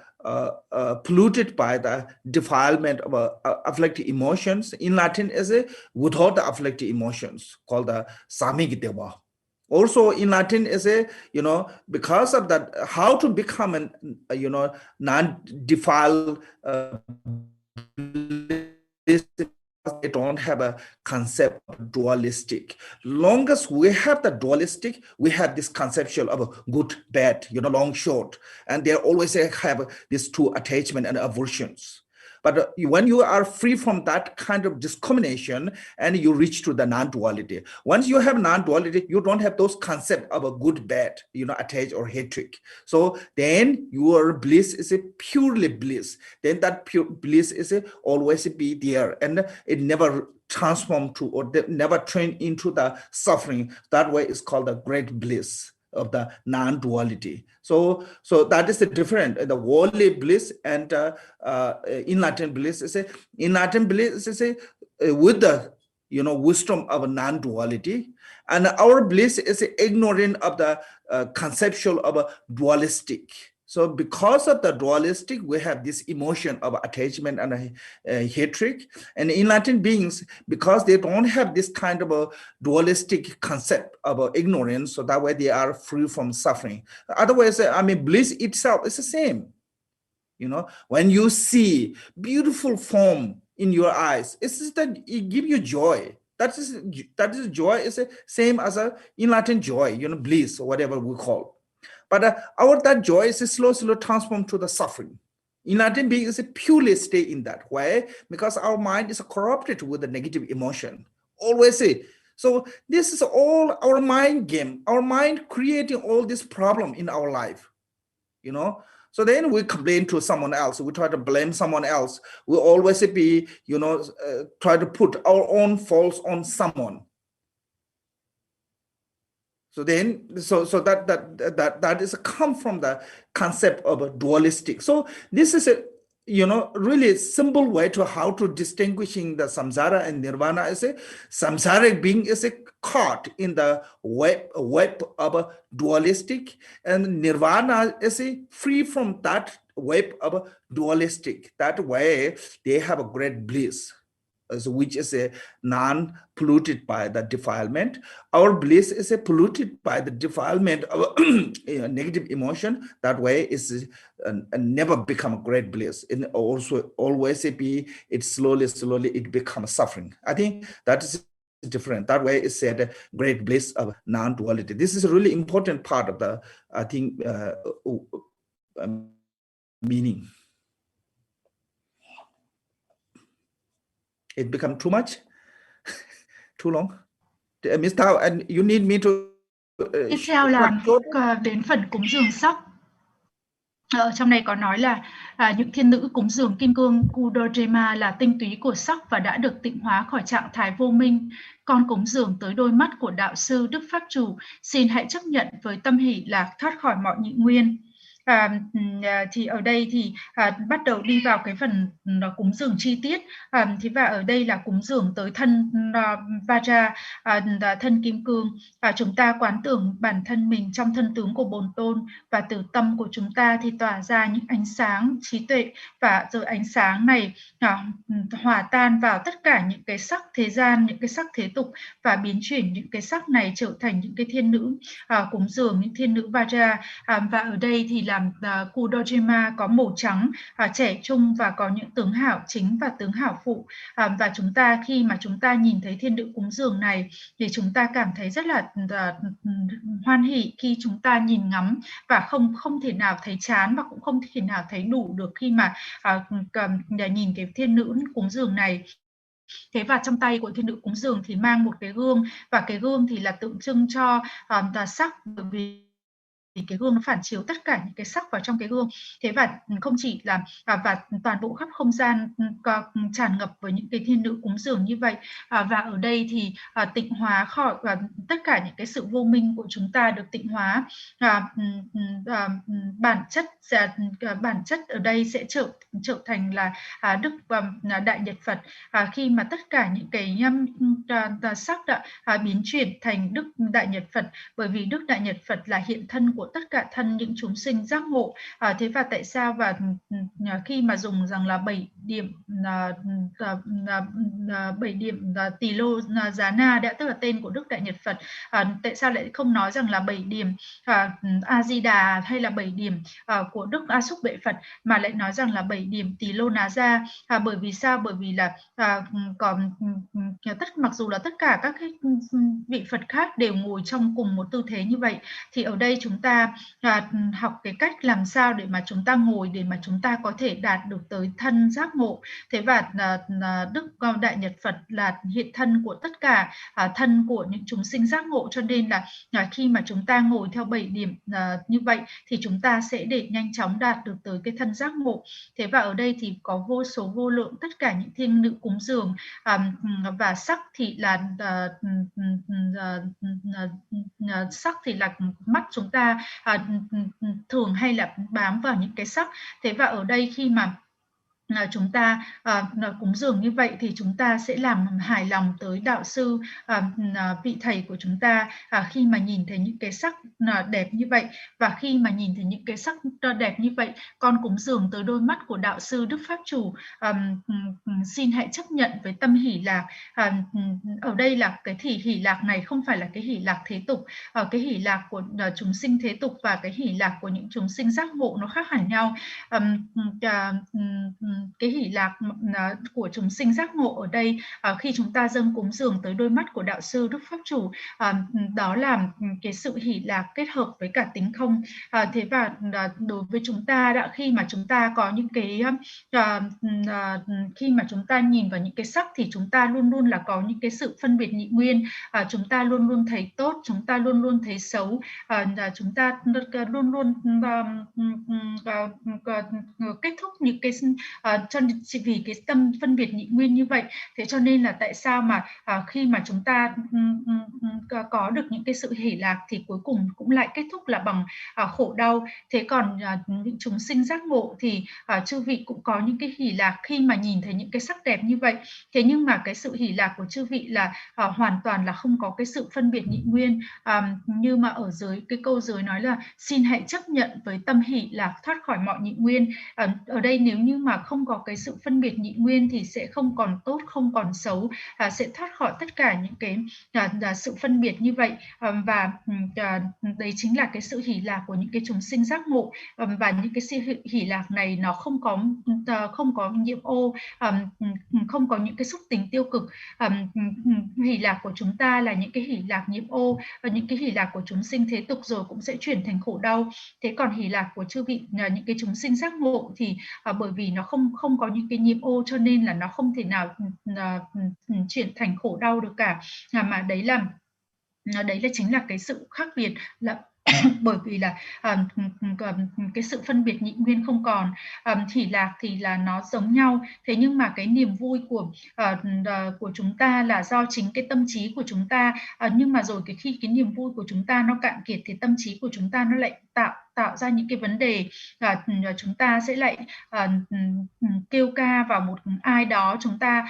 polluted by the defilement of afflicted emotions. Enlightened is without the afflicted emotions, called the samigdeva. Also, enlightened is because of that, how to become a non-defiled bliss. They don't have a concept of dualistic. Long as we have the dualistic, we have this conceptual of a good, bad, long, short, and they always have these two attachment and aversions. But when you are free from that kind of discrimination and you reach to the non-duality, once you have non-duality, you don't have those concepts of a good, bad, attached or hatred. So then your bliss is a purely bliss. Then that pure bliss is always be there, and it never transform to or never turn into the suffering. That way is called the great bliss of the non-duality. So that is the difference. The worldly bliss and enlightened bliss is enlightened bliss is with the wisdom of non-duality, and our bliss is ignorant of the conceptual of a dualistic. So because of the dualistic, we have this emotion of attachment and hatred. And enlightened beings, because they don't have this kind of a dualistic concept of ignorance, so that way they are free from suffering. Otherwise, bliss itself is the same. When you see beautiful form in your eyes, it's just that it gives you joy. That is joy is the same as a enlightened joy, bliss or whatever we call. But that joy is slow transformed to the suffering. Enlightened being is a purely stay in that way, because our mind is corrupted with the negative emotion. Always So this is all our mind game, our mind creating all this problem in our life, you know. So then we complain to someone else, we try to blame someone else, we always be, you know, try to put our own faults on someone. So then, so that is come from the concept of a dualistic. So this is a, you know, really simple way to how to distinguishing the samsara and nirvana. Is a samsaric being is a caught in the web of a dualistic, and nirvana is a free from that web of a dualistic. That way they have a great bliss, which is a non-polluted by the defilement. Our bliss is a polluted by the defilement of negative emotion. That way is never become a great bliss. It also always be, it slowly it becomes suffering. I think that is different. That way is said great bliss of non-duality. This is a really important part of the, I think, meaning. It become too much, too long. Miss Thao, and you need me to. Tiếp theo là đến phần cúng dường sắc. Ở trong này có nói là những thiên nữ cúng dường kim cương Kudojema là tinh túy của sắc và đã được tịnh hóa khỏi trạng thái vô minh. Con cúng dường tới đôi mắt của đạo sư Đức Pháp Chủ, xin hãy chấp nhận với tâm hỷ lạc thoát khỏi mọi nhị nguyên. Thì ở đây thì bắt đầu đi vào cái phần cúng dường chi tiết. Thì và ở đây là cúng dường tới thân Vajra, thân kim cương. Chúng ta quán tưởng bản thân mình trong thân tướng của Bồn Tôn, và từ tâm của chúng ta thì tỏa ra những ánh sáng trí tuệ, và rồi ánh sáng này hòa tan vào tất cả những cái sắc thế gian, những cái sắc thế tục, và biến chuyển những cái sắc này trở thành những cái thiên nữ cúng dường, những thiên nữ Vajra. Và ở đây thì là Kudojema có màu trắng, trẻ trung và có những tướng hảo chính và tướng hảo phụ. Và chúng ta khi mà chúng ta nhìn thấy thiên nữ cúng dường này thì chúng ta cảm thấy rất là hoan hỷ khi chúng ta nhìn ngắm, và không thể nào thấy chán và cũng không thể nào thấy đủ được khi mà nhìn cái thiên nữ cúng dường này. Thế và trong tay của thiên nữ cúng dường thì mang một cái gương, và cái gương thì là tượng trưng cho sắc, bởi vì cái gương nó phản chiếu tất cả những cái sắc vào trong cái gương. Thế và không chỉ là và toàn bộ khắp không gian tràn ngập với những cái thiên nữ cúng dường như vậy. Và ở đây thì tịnh hóa khỏi tất cả những cái sự vô minh của chúng ta được tịnh hóa. Bản chất ở đây sẽ trở thành là Đức Đại Nhật Phật, khi mà tất cả những cái sắc biến chuyển thành Đức Đại Nhật Phật, bởi vì Đức Đại Nhật Phật là hiện thân của tất cả thân những chúng sinh giác ngộ. Thế và tại sao và khi mà dùng rằng là 7 điểm Tỳ Lô Giá Na đã, tức là tên của Đức Đại Nhật Phật, tại sao lại không nói rằng là 7 điểm A Di Đà hay là 7 điểm của Đức A Xúc Bệ Phật, mà lại nói rằng là 7 điểm Tỳ Lô Ná Gia? Bởi vì sao? Bởi vì là còn mặc dù là tất cả các cái vị Phật khác đều ngồi trong cùng một tư thế như vậy, thì ở đây chúng ta học cái cách làm sao để mà chúng ta ngồi, để mà chúng ta có thể đạt được tới thân giác ngộ. Thế và Đức Đại Nhật Phật là hiện thân của tất cả thân của những chúng sinh giác ngộ, cho nên là khi mà chúng ta ngồi theo 7 điểm như vậy thì chúng ta sẽ để nhanh chóng đạt được tới cái thân giác ngộ. Thế và ở đây thì có vô số vô lượng tất cả những thiên nữ cúng dường, và sắc thì là sắc thì là mắt chúng ta thường hay là bám vào những cái sắc. Thế và ở đây khi mà chúng ta cúng dường như vậy thì chúng ta sẽ làm hài lòng tới đạo sư, vị thầy của chúng ta, khi mà nhìn thấy những cái sắc đẹp như vậy. Và khi mà nhìn thấy những cái sắc đẹp như vậy, con cúng dường tới đôi mắt của đạo sư Đức Pháp Chủ, xin hãy chấp nhận với tâm hỷ lạc. Ở đây là cái hỷ lạc này không phải là cái hỷ lạc thế tục. Cái hỷ lạc của chúng sinh thế tục và cái hỷ lạc của những chúng sinh giác ngộ nó khác hẳn nhau. cái hỷ lạc của chúng sinh giác ngộ ở đây khi chúng ta dâng cúng dường tới đôi mắt của đạo sư Đức Pháp Chủ, đó là cái sự hỷ lạc kết hợp với cả tính không. Thế và đối với chúng ta khi mà chúng ta có những cái khi mà chúng ta nhìn vào những cái sắc thì chúng ta luôn luôn là có những cái sự phân biệt nhị nguyên, chúng ta luôn luôn thấy tốt, chúng ta luôn luôn thấy xấu, chúng ta luôn luôn kết thúc những cái vì cái tâm phân biệt nhị nguyên như vậy. Thế cho nên là tại sao mà khi mà chúng ta có được những cái sự hỷ lạc thì cuối cùng cũng lại kết thúc là bằng khổ đau. Thế còn những chúng sinh giác ngộ thì chư vị cũng có những cái hỷ lạc khi mà nhìn thấy những cái sắc đẹp như vậy. Thế nhưng mà cái sự hỷ lạc của chư vị là hoàn toàn là không có cái sự phân biệt nhị nguyên, như mà ở dưới cái câu dưới nói là xin hãy chấp nhận với tâm hỷ lạc thoát khỏi mọi nhị nguyên. Ở đây nếu như mà không có cái sự phân biệt nhị nguyên thì sẽ không còn tốt, không còn xấu, sẽ thoát khỏi tất cả những cái sự phân biệt như vậy, và đấy chính là cái sự hỷ lạc của những cái chúng sinh giác ngộ. Và những cái sự hỷ lạc này nó không có nhiễm ô, không có những cái xúc tính tiêu cực. Hỷ lạc của chúng ta là những cái hỷ lạc nhiễm ô, và những cái hỷ lạc của chúng sinh thế tục rồi cũng sẽ chuyển thành khổ đau. Thế còn hỷ lạc của chư vị những cái chúng sinh giác ngộ thì bởi vì nó không có những cái nhiễm ô cho nên là nó không thể nào chuyển thành khổ đau được cả, mà đấy là chính là cái sự khác biệt là bởi vì là cái sự phân biệt nhị nguyên không còn. Hỷ lạc thì là nó giống nhau, thế nhưng mà cái niềm vui của chúng ta là do chính cái tâm trí của chúng ta, nhưng mà rồi khi cái niềm vui của chúng ta nó cạn kiệt thì tâm trí của chúng ta nó lại tạo ra những cái vấn đề, chúng ta sẽ lại kêu ca vào một ai đó, chúng ta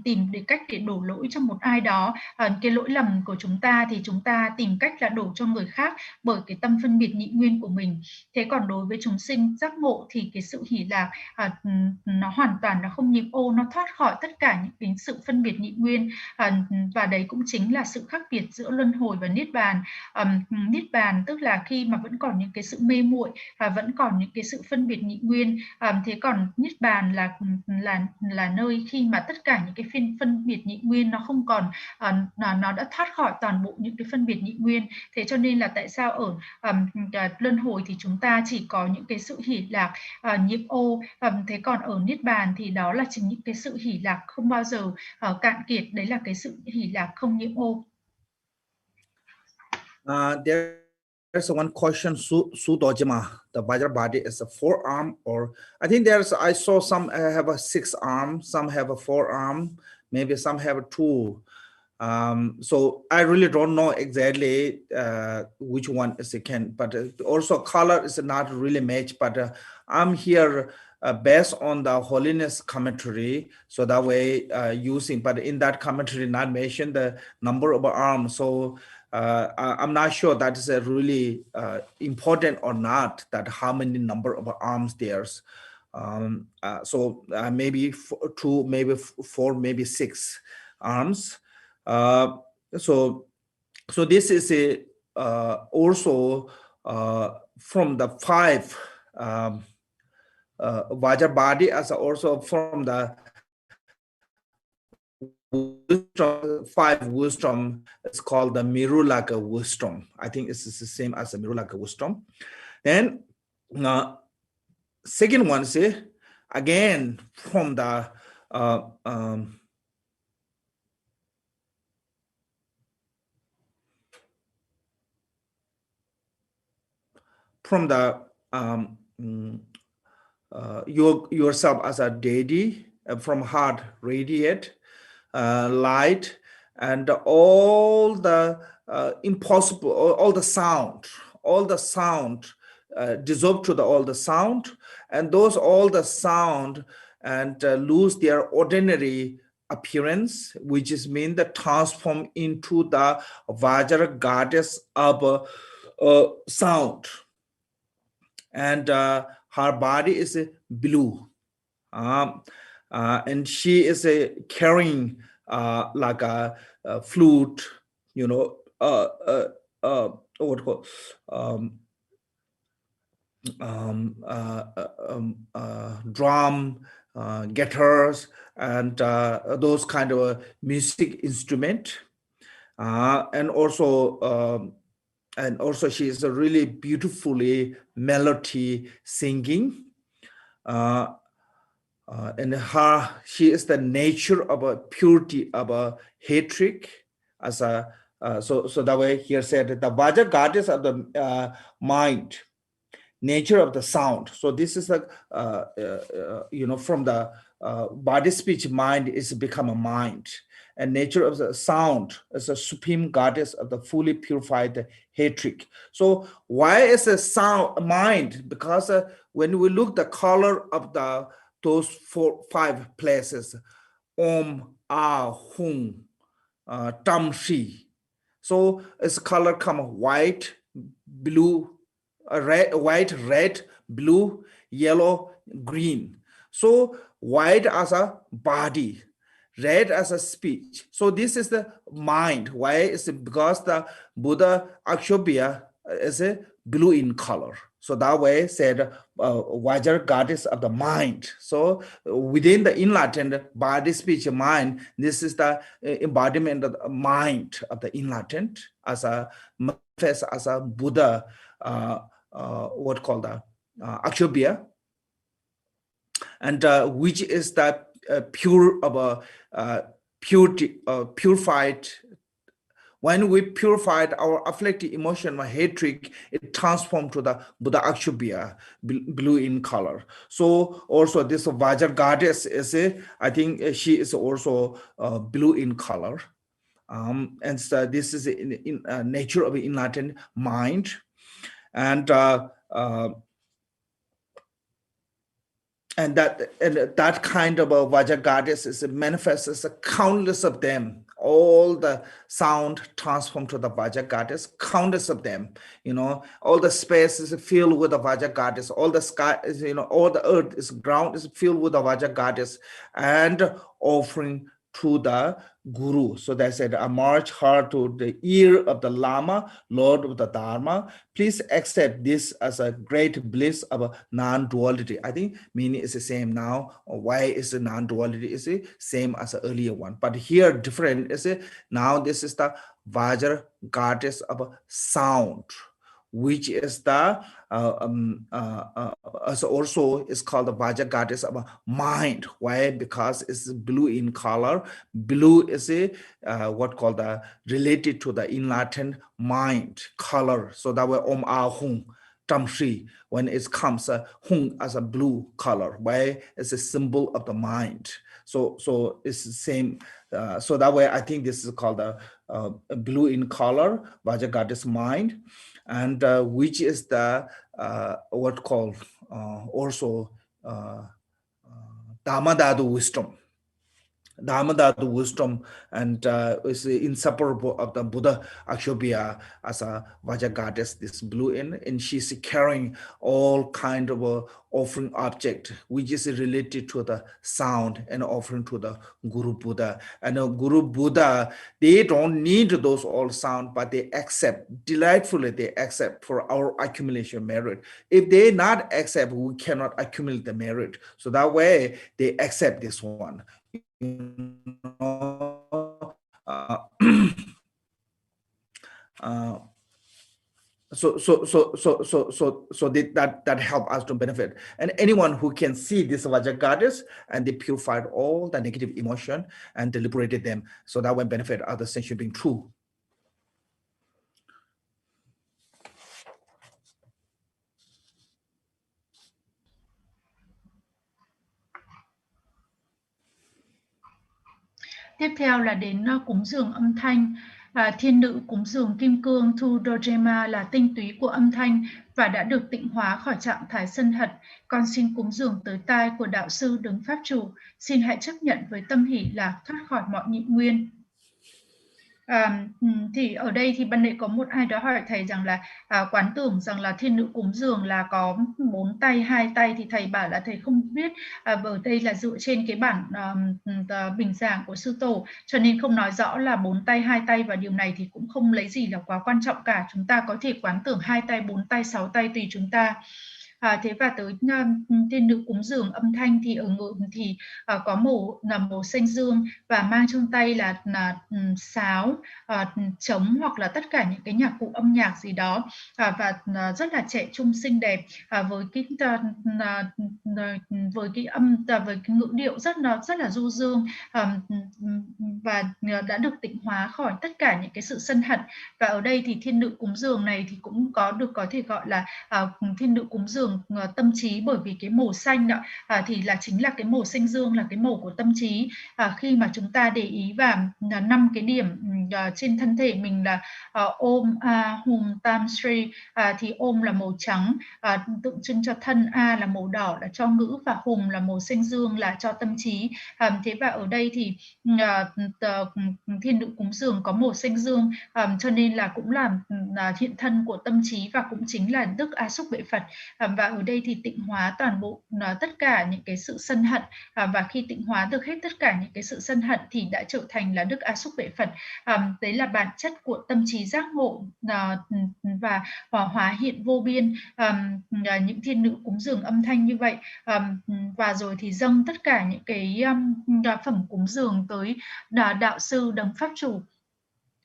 tìm để cách để đổ lỗi cho một ai đó. Cái lỗi lầm của chúng ta thì chúng ta tìm cách là đổ cho người khác bởi cái tâm phân biệt nhị nguyên của mình. Thế còn đối với chúng sinh giác ngộ thì cái sự hỷ lạc nó hoàn toàn nó không nhiễm ô, nó thoát khỏi tất cả những cái sự phân biệt nhị nguyên, và đấy cũng chính là sự khác biệt giữa luân hồi và niết bàn. Niết bàn tức là khi mà vẫn còn những cái sự mê muội và vẫn còn những cái sự phân biệt nhị nguyên. Thế còn niết bàn là nơi khi mà tất cả những cái phân biệt nhị nguyên nó không còn, nó đã thoát khỏi toàn bộ những cái phân biệt nhị nguyên. Thế cho nên là tại sao ở luân hồi thì chúng ta chỉ có những cái sự hỷ lạc nhiễm ô, thế còn ở niết bàn thì đó là chính những cái sự hỷ lạc không bao giờ cạn kiệt, đấy là cái sự hỷ lạc không nhiễm ô. There's one question, Sudojima. The Vajra body is a 4-arm, or I think I saw some have a 6 arm, some have a 4 arm, maybe some have a 2. So I really don't know exactly which one is it can, but also color is not really match. But I'm here based on the holiness commentary, so that way using, but in that commentary not mention the number of arms. So I'm not sure that is really important or not, that how many number of arms there's. So maybe 2, maybe 4, maybe 6 arms. So this is also from the 5 Vajra body, as also from the wisdom, 5 wisdom. It's called the Mirulaka wisdom. I think it's the same as the Mirulaka wisdom. Then second one is again from the yourself as a deity, from heart radiate light, and all the impossible, all the sound dissolve to all the sound, and all the sound and lose their ordinary appearance, which is mean that transform into the Vajra goddess of sound. And her body is blue, and she is carrying like a flute, what called drum, guitars and those kind of music instrument, and also she is a really beautifully melody singing, and she is the nature of a purity of a hatred as a so that way here said the Vajra goddess of the mind, nature of the sound. So this is like from the body speech mind is become a mind, and nature of the sound is a supreme goddess of the fully purified hatred. So why is the sound mind? Because when we look the color of those 4-5 places, Om, Ah, Hung, Tam, Shi. So its color come white, blue, red, white, red, blue, yellow, green. So white as a body, red as a speech. So this is the mind. Why is it? Because the Buddha Akshobhya is a blue in color. So that way said Vajra goddess of the mind. So within the enlightened body, speech, mind, this is the embodiment of the mind of the enlightened as a manifest as a Buddha, what called the Akshobhya, and which is the pure of a purity, purified. When we purified our afflictive emotion or hatred, it transformed to the Buddha Akshobhya, blue in color. So also this Vajra goddess is I think she is also blue in color. And so this is in nature of enlightened mind. And that kind of a Vajra goddess is manifests as a countless of them. All the sound transformed to the Vajra goddess, countless of them. All the space is filled with the Vajra goddess. All the sky is, all the earth is ground is filled with the Vajra goddess, and offering to the Guru. So they said, "Emerge her to the ear of the Lama, Lord of the Dharma. Please accept this as a great bliss of a non-duality." I think meaning is the same now. Why is the non-duality is the same as the earlier one? But here different is now this is the Vajra goddess of sound, which is the also is called the Vajra goddess of mind. Why? Because it's blue in color. Blue is what called the related to the enlightened mind color. So that way Om Ah Hung Tam Shi, when it comes Hung as a blue color. Why? It's a symbol of the mind. So it's the same. So that way I think this is called the blue in color, Vajra goddess mind. And which is the what called also Dhammadhatu wisdom. Dhammadhatu wisdom, and is inseparable of the Buddha Akshobhya as a Vajra goddess, this blue in, and she's carrying all kind of offering object which is related to the sound and offering to the Guru Buddha. And Guru Buddha, they don't need those all sound, but they accept delightfully. They accept for our accumulation merit. If they not accept, we cannot accumulate the merit. So that way they accept this one. So that help us to benefit. And anyone who can see this Vajra goddess, and they purified all the negative emotion and they liberated them, so that will benefit other sentient being true. Tiếp theo là đến cúng dường âm thanh. Thiên nữ cúng dường kim cương Thuyết là tinh túy của âm thanh và đã được tịnh hóa khỏi trạng thái sân hận. Con xin cúng dường tới tai của đạo sư đứng pháp chủ. Xin hãy chấp nhận với tâm hỷ là thoát khỏi mọi nhị nguyên. Thì ở đây thì ban nãy có một ai đó hỏi thầy rằng là quán tưởng rằng là thiên nữ cúng dường là có 4 tay 2 tay, thì thầy bảo là thầy không biết, ở đây là dựa trên cái bản bình giảng của sư tổ, cho nên không nói rõ là 4 tay 2 tay, và điều này thì cũng không lấy gì là quá quan trọng cả. Chúng ta có thể quán tưởng 2 tay 4 tay 6 tay tùy chúng ta. Thế và tới thiên nữ cúng dường âm thanh thì ở ngự thì có màu xanh dương và mang trong tay là sáo, trống hoặc là tất cả những cái nhạc cụ âm nhạc gì đó, và rất là trẻ trung xinh đẹp, với cái ngữ điệu rất là du dương, và đã được tịnh hóa khỏi tất cả những cái sự sân hận. Và ở đây thì thiên nữ cúng dường này thì cũng có thể gọi là thiên nữ cúng dường tâm trí, bởi vì cái màu xanh đó thì chính là cái màu xanh dương, là cái màu của tâm trí. Khi mà chúng ta để ý vào 5 cái điểm trên thân thể mình là Om, A, Hum, Tam, Sri, thì Om là màu trắng, tượng trưng cho thân, A là màu đỏ là cho ngữ, và Hum là màu xanh dương là cho tâm trí. Thế và ở đây thì thiên nữ cúng dường có màu xanh dương, cho nên là cũng là hiện thân của tâm trí và cũng chính là Đức A Xúc Bệ Phật. Và ở đây thì tịnh hóa toàn bộ tất cả những cái sự sân hận, và khi tịnh hóa được hết tất cả những cái sự sân hận thì đã trở thành là Đức A Xúc Bệ Phật. Đấy là bản chất của tâm trí giác ngộ và hóa hiện vô biên. Những thiên nữ cúng dường âm thanh như vậy, và rồi thì dâng tất cả những cái phẩm cúng dường tới đạo sư đấng pháp chủ.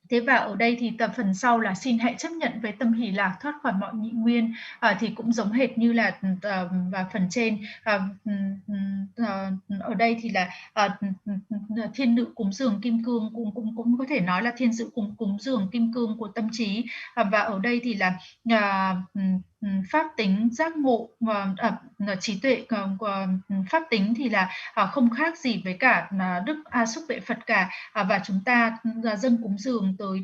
Thế và ở đây thì tập phần sau là xin hãy chấp nhận với tâm hỷ lạc thoát khỏi mọi nhị nguyên, thì cũng giống hệt như là và phần trên. Ở đây thì là thiên nữ cúng dường kim cương, cũng có thể nói là thiên sự cúng dường kim cương của tâm trí. Và ở đây thì là pháp tính giác ngộ, trí tuệ pháp tính thì là không khác gì với cả Đức A Xúc Bệ Phật cả. Và chúng ta dâng cúng dường tới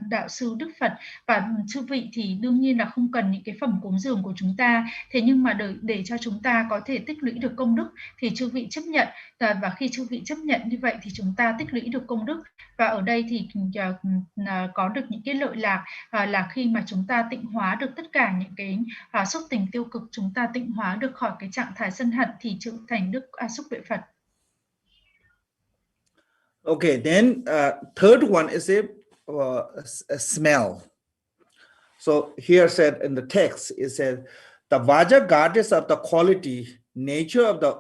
đạo sư Đức Phật, và chư vị thì đương nhiên là không cần những cái phẩm cúng dường của chúng ta. Thế nhưng mà để cho chúng ta có thể tích lũy được công đức thì chư vị chấp nhận, và khi chư vị chấp nhận như vậy thì chúng ta tích lũy được công đức. Và ở đây thì có được những cái lợi lạc, là khi mà chúng ta tịnh hóa được tất cả những cái xúc tình tiêu cực, chúng ta tịnh hóa được khỏi cái trạng thái sân hận thì trở thành Đức A Xúc Bệ Phật. Okay, then third one is a smell. So here said in the text, it said, the Vajra goddess of the quality, nature of the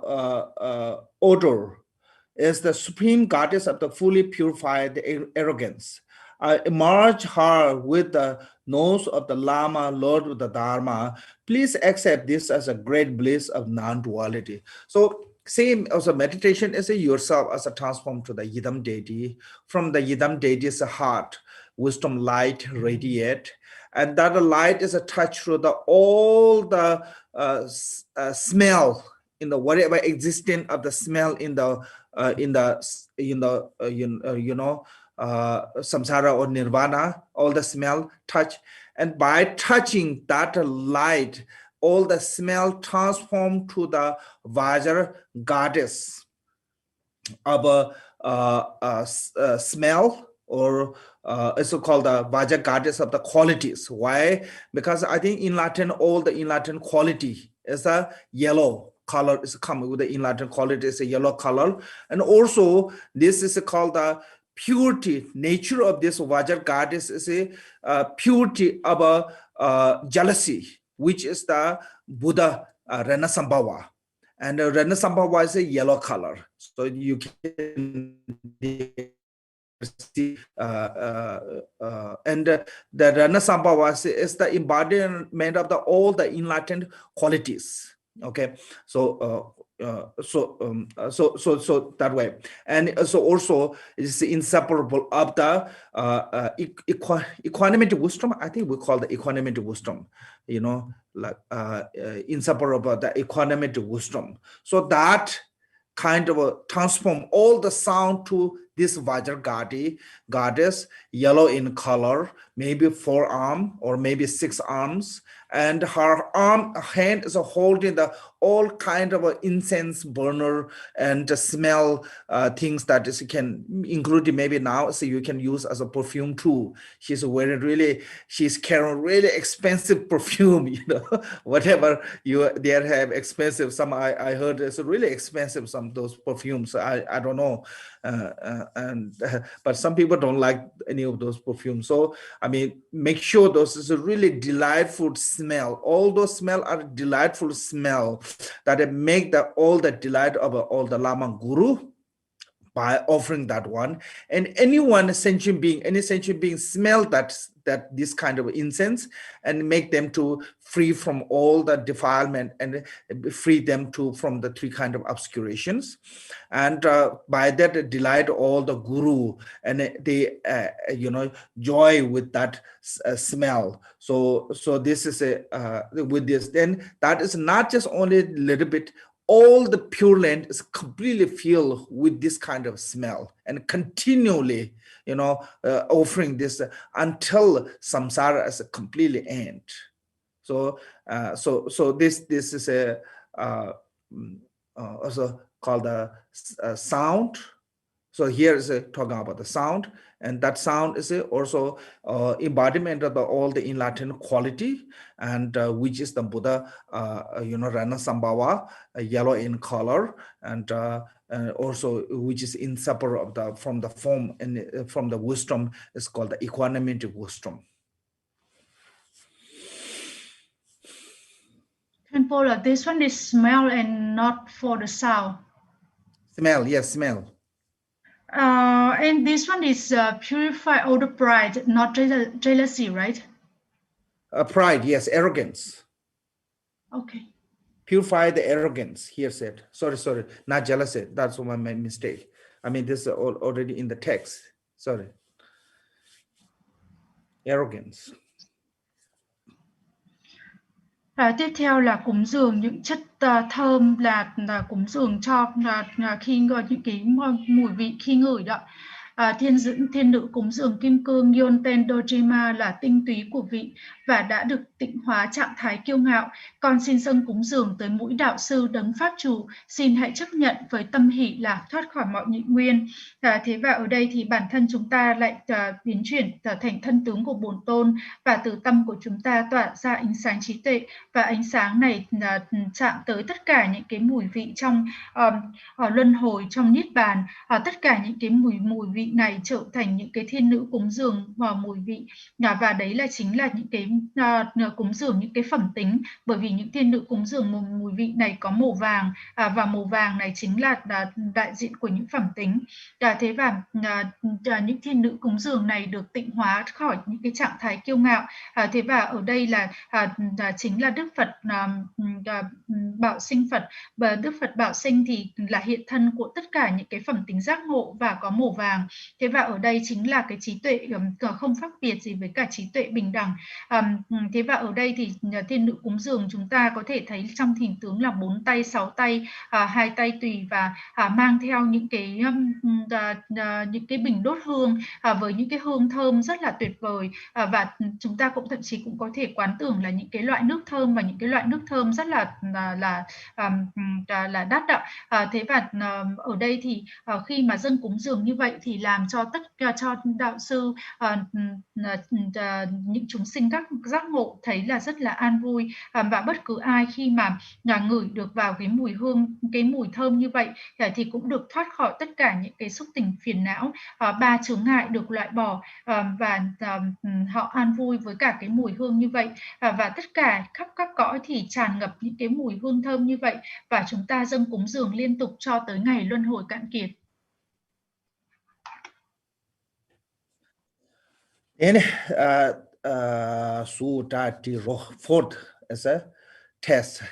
odor, is the supreme goddess of the fully purified arrogance. I emerge her with the nose of the Lama, Lord of the Dharma. Please accept this as a great bliss of non-duality. So same as a meditation is yourself as a transform to the Yidam deity. From the Yidam deity's heart, wisdom light radiate, and that light is a touch through all the smell in the whatever existence of the smell in the samsara or nirvana, all the smell touch, and by touching that light, all the smell transform to the Vajra goddess of a smell, or it's called the Vajra goddess of the qualities. Why? Because I think in Latin, all the in Latin quality is a yellow color, is coming with the in Latin quality is a yellow color. And also this is called the purity. Nature of this Vajra goddess is a purity of jealousy, which is the Buddha Renasambhava. And Renasambhava is a yellow color. So you can see, and the Renasambhava is the embodiment of all the enlightened qualities. Okay, so that way, and so also is inseparable of the equanimity wisdom. I think we call the equanimity wisdom, like inseparable the equanimity wisdom. So that kind of transform all the sound to this Vajra goddess, yellow in color, maybe 4 arms or maybe 6 arms, and her hand is holding the all kind of incense burner and smell things that is can include maybe now, so you can use as a perfume too. She's wearing she's carrying really expensive perfume, whatever there have expensive, some I heard it's really expensive, some of those perfumes. I don't know but some people don't like any of those perfumes. So I mean, make sure those is a really delightful smell. All those smell are delightful smell that make all the delight of all the Lama Guru by offering that one. And any sentient being smell that this kind of incense and make them to free from all the defilement and free them from the three kind of obscurations, and by that delight all the guru, and they joy with that smell. So this is with this, then that is not just only a little bit. All the Pure Land is completely filled with this kind of smell, and continually, offering this until samsara is a completely end. So, this is a also called the sound. So here is talking about the sound, and that sound is also embodiment of all the enlightened quality, and which is the Buddha, Rana Sambhava, yellow in color, and also which is inseparable from the form and from the wisdom is called the equanimity wisdom. KHENPO, this one is smell and not for the sound. Smell, yes, smell. And this one is purify all the pride, not jealousy, right? Pride, yes, arrogance. Okay. Purify the arrogance, here said. Sorry, not jealousy. That's my mistake. I mean, this is already in the text. Sorry. Arrogance. Tiếp theo là cúng dường những chất thơm, là cúng dường cho khi những cái mùi vị khi ngửi đó. Thiên nữ cúng dường kim cương Untitled là tinh túy của vị và đã được tịnh hóa trạng thái kiêu ngạo. Con xin dâng cúng dường tới mũi đạo sư đấng pháp chủ, xin hãy chấp nhận với tâm hỷ là thoát khỏi mọi nhị nguyên. Thế và ở đây thì bản thân chúng ta lại biến chuyển thành thân tướng của Bổn Tôn, và từ tâm của chúng ta tỏa ra ánh sáng trí tuệ, và ánh sáng này chạm tới tất cả những cái mùi vị trong luân hồi, trong niết bàn. Tất cả những cái mùi vị này trở thành những cái thiên nữ cúng dường mùi vị, và đấy là chính là những cái cúng dường những cái phẩm tính, bởi vì những thiên nữ cúng dường mùi vị này có màu vàng, và màu vàng này chính là đại diện của những phẩm tính. Thế và những thiên nữ cúng dường này được tịnh hóa khỏi những cái trạng thái kiêu ngạo. Thế và ở đây là chính là Đức Phật Bảo Sinh Phật, và Đức Phật Bảo Sinh thì là hiện thân của tất cả những cái phẩm tính giác ngộ và có màu vàng. Thế và ở đây chính là cái trí tuệ không khác biệt gì với cả trí tuệ bình đẳng. Thế và ở đây thì thiên nữ cúng dường chúng ta có thể thấy trong hình tướng là 4 tay, 6 tay, 2 tay tùy, và mang theo những cái bình đốt hương với những cái hương thơm rất là tuyệt vời, và chúng ta cũng thậm chí cũng có thể quán tưởng là những cái loại nước thơm, và những cái loại nước thơm rất là đắt ạ. Thế và ở đây thì khi mà dâng cúng dường như vậy thì làm cho cho đạo sư, những chúng sinh các giác ngộ thấy là rất là an vui, và bất cứ ai khi mà ngửi được vào cái mùi hương, cái mùi thơm như vậy thì cũng được thoát khỏi tất cả những cái xúc tình phiền não, 3 chướng ngại được loại bỏ, và họ an vui với cả cái mùi hương như vậy, và tất cả khắp các cõi thì tràn ngập những cái mùi hương thơm như vậy, và chúng ta dâng cúng dường liên tục cho tới ngày luân hồi cạn kiệt. In Sutati fourth as a test,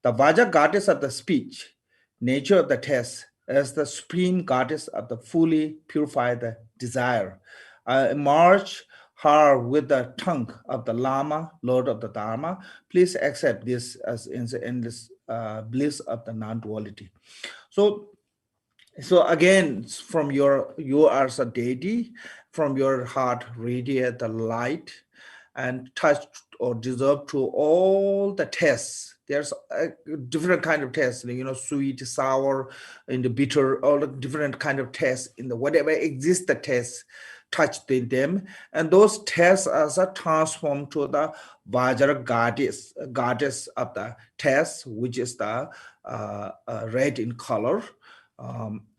the Vajra goddess of the speech, nature of the test, as the supreme goddess of the fully purified desire, merge her with the tongue of the Lama, Lord of the Dharma. Please accept this as in the endless bliss of the non-duality. So again, from you are a deity, from your heart radiate the light and touch or deserve to all the tests. There's a different kind of tests, sweet, sour, and the bitter, all the different kind of tests in the whatever exists, the tests touch them, and those tests are transformed to the Vajra goddess of the tests, which is the red in color.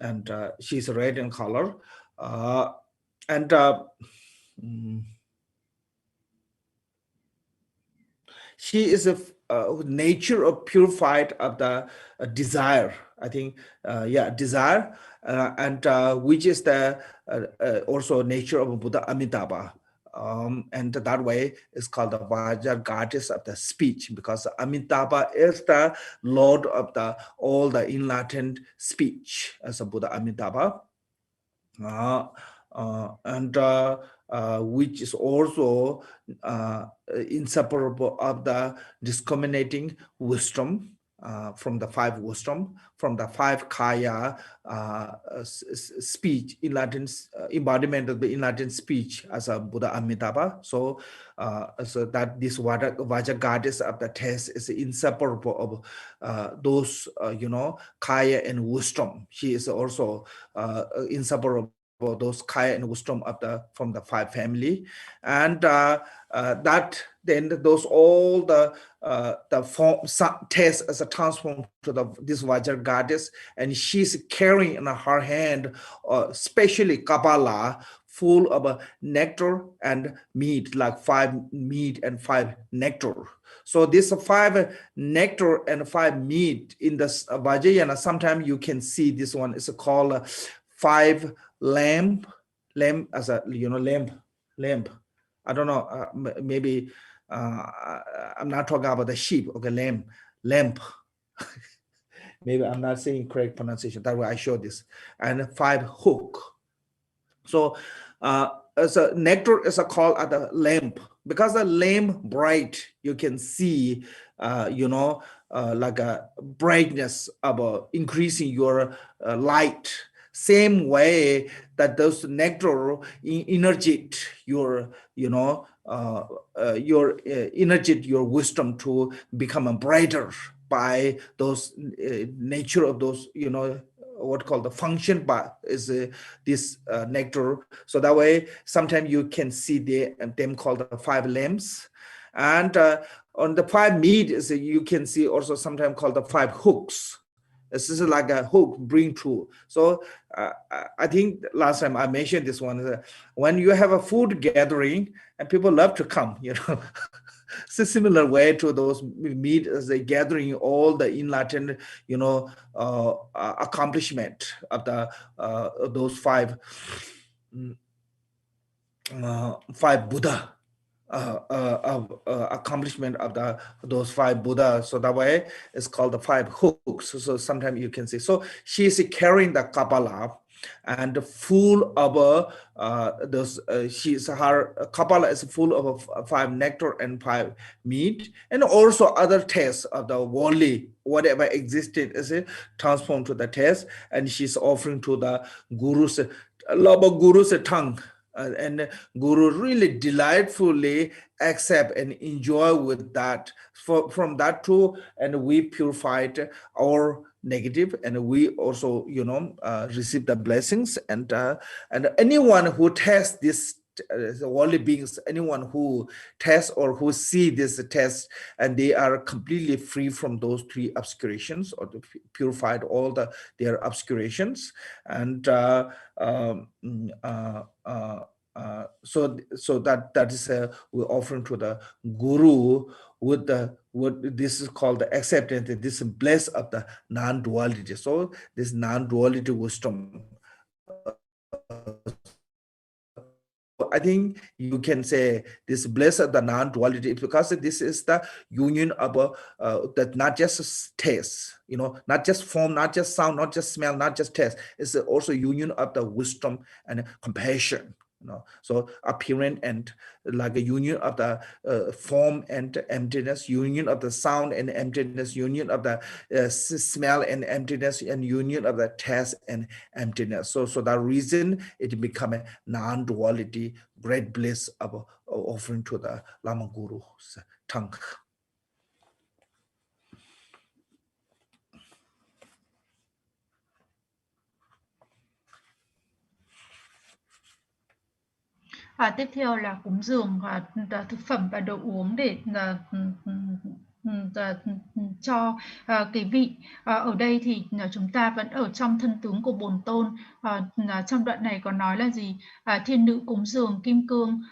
and she's red in color, and she is a nature of purified of the desire. I think, desire, and which is the also nature of Buddha Amitabha. And that way it's called the Vajra, goddess of the speech, because Amitabha is the lord of the all the enlightened speech as a Buddha Amitabha, and which is also inseparable of the discriminating wisdom, from the five wisdom, from the five kaya speech, enlightened embodiment of the enlightened speech as a Buddha Amitabha. So that this Vajra goddess of the test is inseparable of those kaya and wisdom. She is also inseparable those kaya and wisdom of from the five family, and that then those all the form test as a transform to this Vajra goddess, and she's carrying in her hand especially Kabbalah full of nectar and meat, like 5 meat and 5 nectar. So this 5 nectar and 5 meat in the Vajrayana, sometimes you can see this one is called 5 lamp as a lamp. I don't know, maybe I'm not talking about the sheep. Okay, lamp. Maybe I'm not saying correct pronunciation. That way I show this. And 5 hook. So as a nectar is a call at the lamp, because the lamp bright, you can see like a brightness of increasing your light. Same way that those nectar energate your energate your wisdom to become brighter by those nature of those what called the function by is this nectar. So that way sometimes you can see them called the 5 lamps, and on the 5 meat is you can see also sometimes called the 5 hooks. This is like a hook bring through. So I think last time I mentioned this one, when you have a food gathering and people love to come, it's a similar way to those meet as they gathering all the enlightened, accomplishment of the those 5 Buddha. Accomplishment of those 5 Buddha. So that way it's called the 5 hooks. So sometimes you can see. So she is carrying the Kabbalah and full of those. Her Kabbalah is full of 5 nectar and 5 meat, and also other tests of the worldly whatever existed is transformed to the test, and she's offering to the Guru's love of Guru's tongue. And Guru really delightfully accept and enjoy with that. From that too, and we purified our negative, and we also receive the blessings, and anyone who tests this worldly beings, anyone who tests or who see this test, and they are completely free from those 3 obscurations, or purified all their obscurations, and so that is we're offering to the Guru with what this is called the acceptance, this bliss of the non-duality. So this non-duality wisdom. I think you can say this bliss of the non-duality, because this is the union of that not just taste, not just form, not just sound, not just smell, not just taste. It's also union of the wisdom and compassion. So appearance and like a union of the form and emptiness, union of the sound and emptiness, union of the smell and emptiness, and union of the taste and emptiness. So that reason it become a non-duality, great bliss of offering to the Lama Guru's tongue. Tiếp theo là cúng dường thực phẩm và đồ uống để cho cái vị. Ở đây thì chúng ta vẫn ở trong thân tướng của Bổn Tôn. Trong đoạn này có nói là gì? Thiên nữ cúng dường kim cương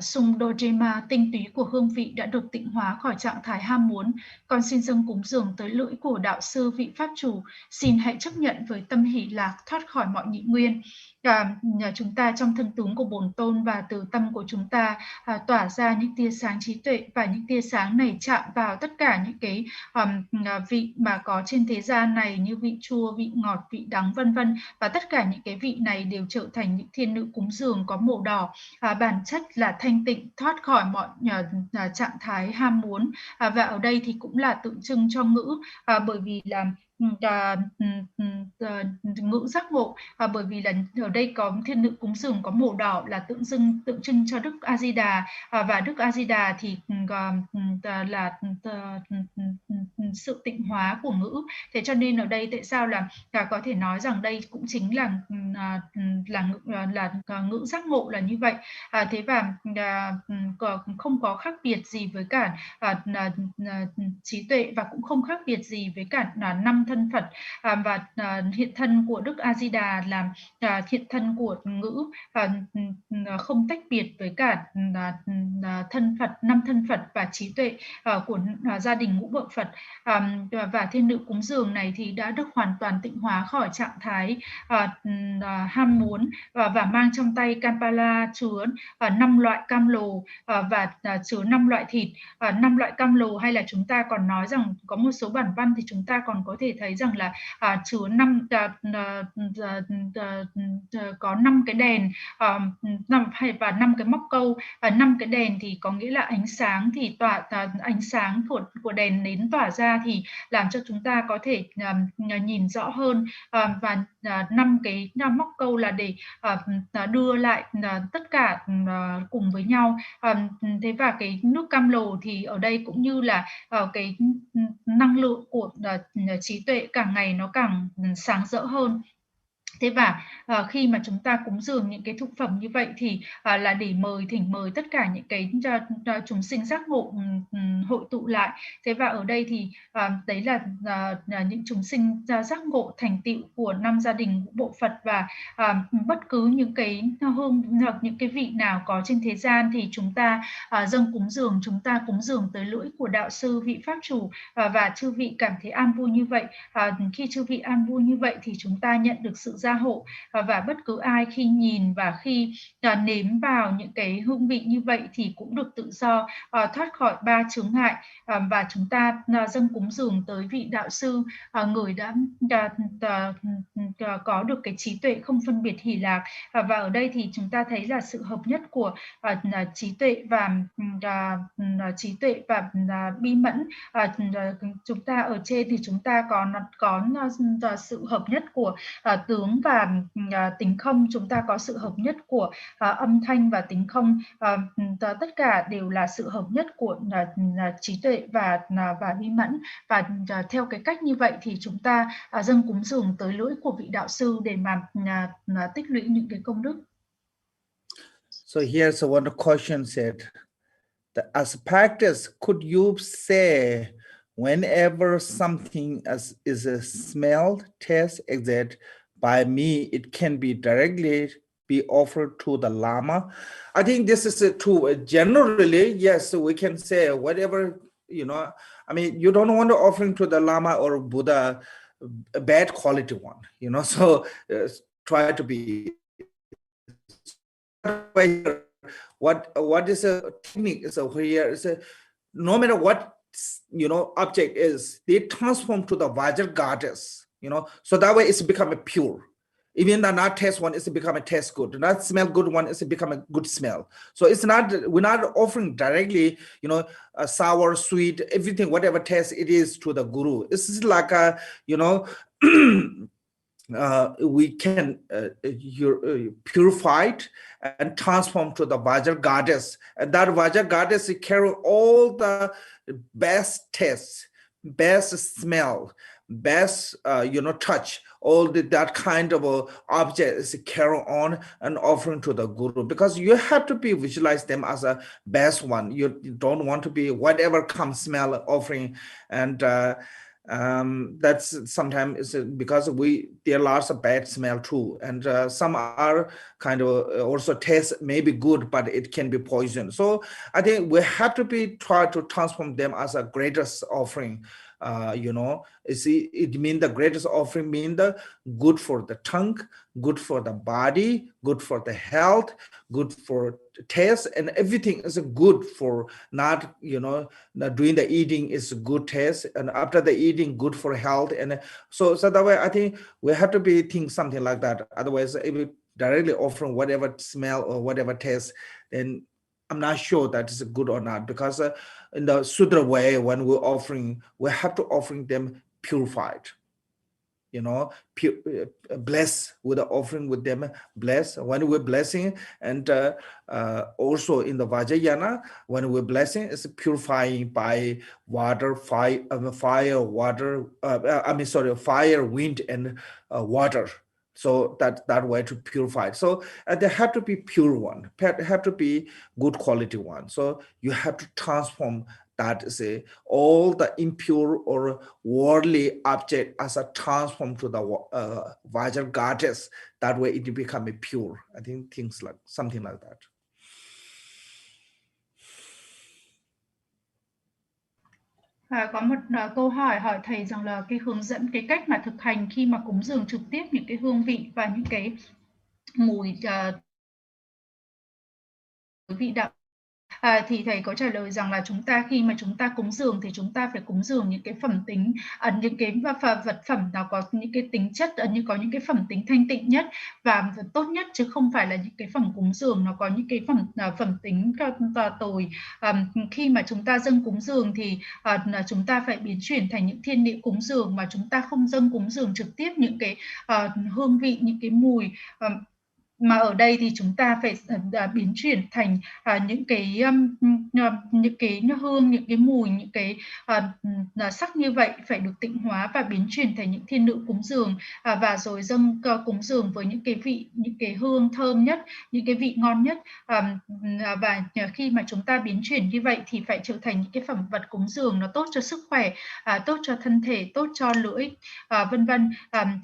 sung dojima, tinh túy của hương vị đã được tịnh hóa khỏi trạng thái ham muốn. Con xin dâng cúng dường tới lưỡi của đạo sư vị pháp chủ, xin hãy chấp nhận với tâm hỷ lạc thoát khỏi mọi nhị nguyên. Chúng ta trong thân tướng của Bổn Tôn và từ tâm của chúng ta tỏa ra những tia sáng trí tuệ, và những tia sáng này chạm vào tất cả những cái vị mà có trên thế gian này, như vị chua, vị ngọt, vị đắng vân vân, và tất cả những cái vị này đều trở thành những thiên nữ cúng dường có màu đỏ, bản chất là thanh tịnh, thoát khỏi mọi trạng thái ham muốn. Và ở đây thì cũng là tượng trưng cho ngữ, bởi vì là ngữ giác ngộ, bởi vì là ở đây có thiên nữ cúng dường có màu đỏ là tượng trưng cho Đức A Di Đà, và Đức A Di Đà thì là sự tịnh hóa của ngữ. Thế cho nên ở đây tại sao là có thể nói rằng đây cũng chính là ngữ giác ngộ là như vậy. Thế và không có khác biệt gì với cả trí tuệ, và cũng không khác biệt gì với cả 5 thân Phật, và hiện thân của Đức A Di Đà là hiện thân của ngữ, và không tách biệt với cả thân Phật, 5 thân Phật và trí tuệ của gia đình ngũ vợ Phật. Và thiên nữ cúng dường này thì đã được hoàn toàn tịnh hóa khỏi trạng thái ham muốn, và mang trong tay Kampala chứa 5 loại cam lồ, và chứa 5 loại thịt. 5 loại cam lồ, hay là chúng ta còn nói rằng có một số bản văn thì chúng ta còn có thể thấy rằng là chứa có 5 cái đèn, và 5 cái móc câu. 5 cái đèn thì có nghĩa là ánh sáng, thì ánh sáng của đèn nến tỏa ra thì làm cho chúng ta có thể nhìn rõ hơn, và 5 cái móc câu là để đưa lại tất cả cùng với nhau. Thế và cái nước cam lồ thì ở đây cũng như là cái năng lượng của trí tuệ càng ngày nó càng sáng rỡ hơn. Thế và khi mà chúng ta cúng dường những cái thực phẩm như vậy thì là để thỉnh mời tất cả những cái chúng sinh giác ngộ hội tụ lại. Thế và ở đây thì đấy là những chúng sinh giác ngộ thành tựu của 5 gia đình bộ Phật, và bất cứ những cái hương hoặc những cái vị nào có trên thế gian thì chúng ta dâng cúng dường, chúng ta cúng dường tới lưỡi của đạo sư vị pháp chủ, và chư vị cảm thấy an vui như vậy. Khi chư vị an vui như vậy thì chúng ta nhận được sự gia hộ, và bất cứ ai khi nhìn và khi nếm vào những cái hương vị như vậy thì cũng được tự do thoát khỏi 3 chướng ngại. Và chúng ta dâng cúng dường tới vị đạo sư, người đã có được cái trí tuệ không phân biệt hỷ lạc. Và ở đây thì chúng ta thấy là sự hợp nhất của trí tuệ và bi mẫn. Chúng ta ở trên thì chúng ta có sự hợp nhất của tướng và tính không, chúng ta có sự hợp nhất của âm thanh và tính không, tất cả đều là sự hợp nhất của trí tuệ và bi mẫn. Và theo cái cách như vậy thì chúng ta dâng cúng dường tới lưỡi của vị đạo sư để mà tích lũy những cái công đức. So here's one question said, as practice, could you say whenever something is smelled, taste, exit by me, it can be directly be offered to the Lama? I think this is true. Generally, yes, we can say whatever, I mean, you don't want to offering to the Lama or Buddha a bad quality one, so try to be. What is a technique? So here is no matter what object is, they transform to the Vajra goddess, so that way it's become a pure. Even the not taste one is become a taste good, the not smell good one is become a good smell. So it's not, we're not offering directly, sour, sweet, everything, whatever taste it is to the guru. It's like a, we can purify it and transform to the Vajra goddess. And that Vajra goddess carry all the best taste, best smell, best touch, all that kind of object is carry on and offering to the guru, because you have to be visualize them as a best one. You don't want to be whatever comes smell offering. And that's sometimes because there are lots of bad smell too, and some are kind of also taste may be good, but it can be poison. So I think we have to try to transform them as a greatest offering. You know, it means the greatest offering mean the good for the tongue, good for the body, good for the health, good for taste, and everything is good for not, you know, doing the eating is good taste, and after the eating good for health. And so that way I think we have to think something like that. Otherwise, if we directly offering whatever smell or whatever taste, then I'm not sure that is good or not, because in the Sudra way, when we're offering, we have to offering them purified, you know, bless with the offering with them, bless when we're blessing. And also in the Vajrayana, when we're blessing, it's purifying by water, fire, water, fire, wind, and water. So that way to purify. So they have to be pure one, have to be good quality one. So you have to transform that, say, all the impure or worldly object as a transform to the Vajra goddess. That way it become a pure. I think things like something like that. Có một câu hỏi thầy rằng là cái hướng dẫn, cái cách mà thực hành khi mà cúng dường trực tiếp những cái hương vị và những cái mùi vị đạo. Thì thầy có trả lời rằng là khi mà chúng ta cúng dường thì chúng ta phải cúng dường những cái phẩm tính, những cái vật phẩm nào có những cái tính chất, có những cái phẩm tính thanh tịnh nhất và tốt nhất, chứ không phải là những cái phẩm cúng dường nó có những cái phẩm tính tồi. Khi mà chúng ta dâng cúng dường thì chúng ta phải biến chuyển thành những thiên địa cúng dường, mà chúng ta không dâng cúng dường trực tiếp những cái hương vị, những cái mùi, mà ở đây thì chúng ta phải biến chuyển thành những cái hương, những cái mùi, những cái sắc như vậy phải được tịnh hóa và biến chuyển thành những thiên nữ cúng dường, và rồi dâng cúng dường với những cái vị, những cái hương thơm nhất, những cái vị ngon nhất. Và khi mà chúng ta biến chuyển như vậy thì phải trở thành những cái phẩm vật cúng dường nó tốt cho sức khỏe, tốt cho thân thể, tốt cho lưỡi, vân vân.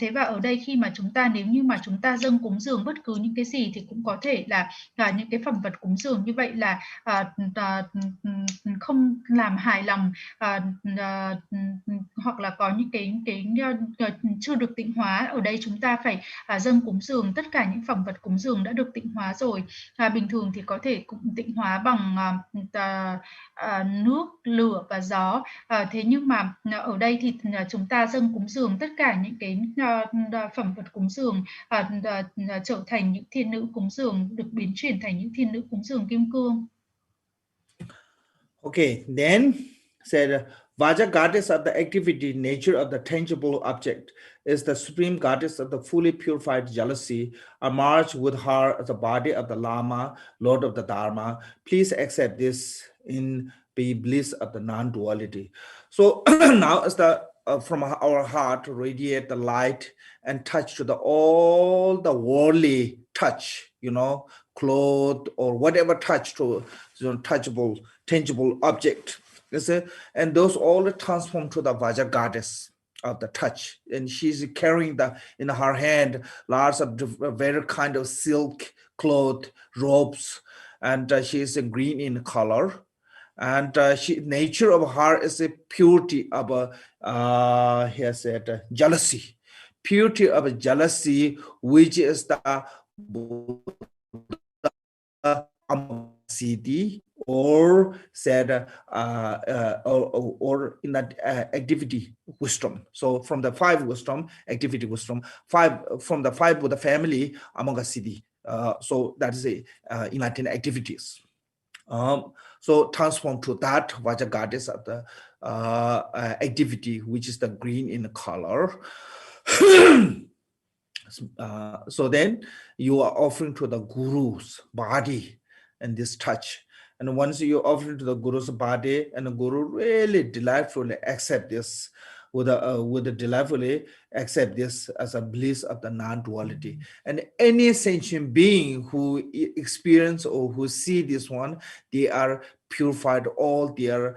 Thế và ở đây khi mà nếu như mà chúng ta dâng cúng dường bất cứ những cái gì thì cũng có thể là những cái phẩm vật cúng dường như vậy là không làm hài lòng, hoặc là có những cái chưa được tịnh hóa. Ở đây chúng ta phải dâng cúng dường tất cả những phẩm vật cúng dường đã được tịnh hóa rồi. Bình thường thì có thể cũng tịnh hóa bằng nước, lửa và gió. Thế nhưng mà ở đây thì chúng ta dâng cúng dường tất cả những cái phẩm vật cúng dường trở thành những thiên nữ cúng dường, được biến chuyển thành những thiên nữ cúng dường kim cương. Okay, then said Vajra goddess of the activity, nature of the tangible object, is the supreme goddess of the fully purified jealousy, emerged with her as the body of the Lama, Lord of the Dharma. Please accept this in the bliss of the non-duality. So now as from our heart radiate the light and touch to all the worldly touch, you know, cloth or whatever touch to touchable, tangible object. And those all transform to the Vajra goddess of the touch. And she's carrying in her hand lots of very kind of silk cloth, robes, and she is green in color. And nature of her is a purity of here said jealousy, purity of jealousy, which is the Siddhi, or said or in that activity wisdom. So from the 5 wisdom, activity wisdom, 5 from the 5 with the family among a Siddhi. So that is a enlightened activities. So transform to that Vajra goddess of the activity, which is the green in color. So then you are offering to the guru's body and this touch. And once you offer to the guru's body, and the guru really delightfully accept this would deliberately accept this as a bliss of the non-duality. And any sentient being who experience or who see this one, they are purified all their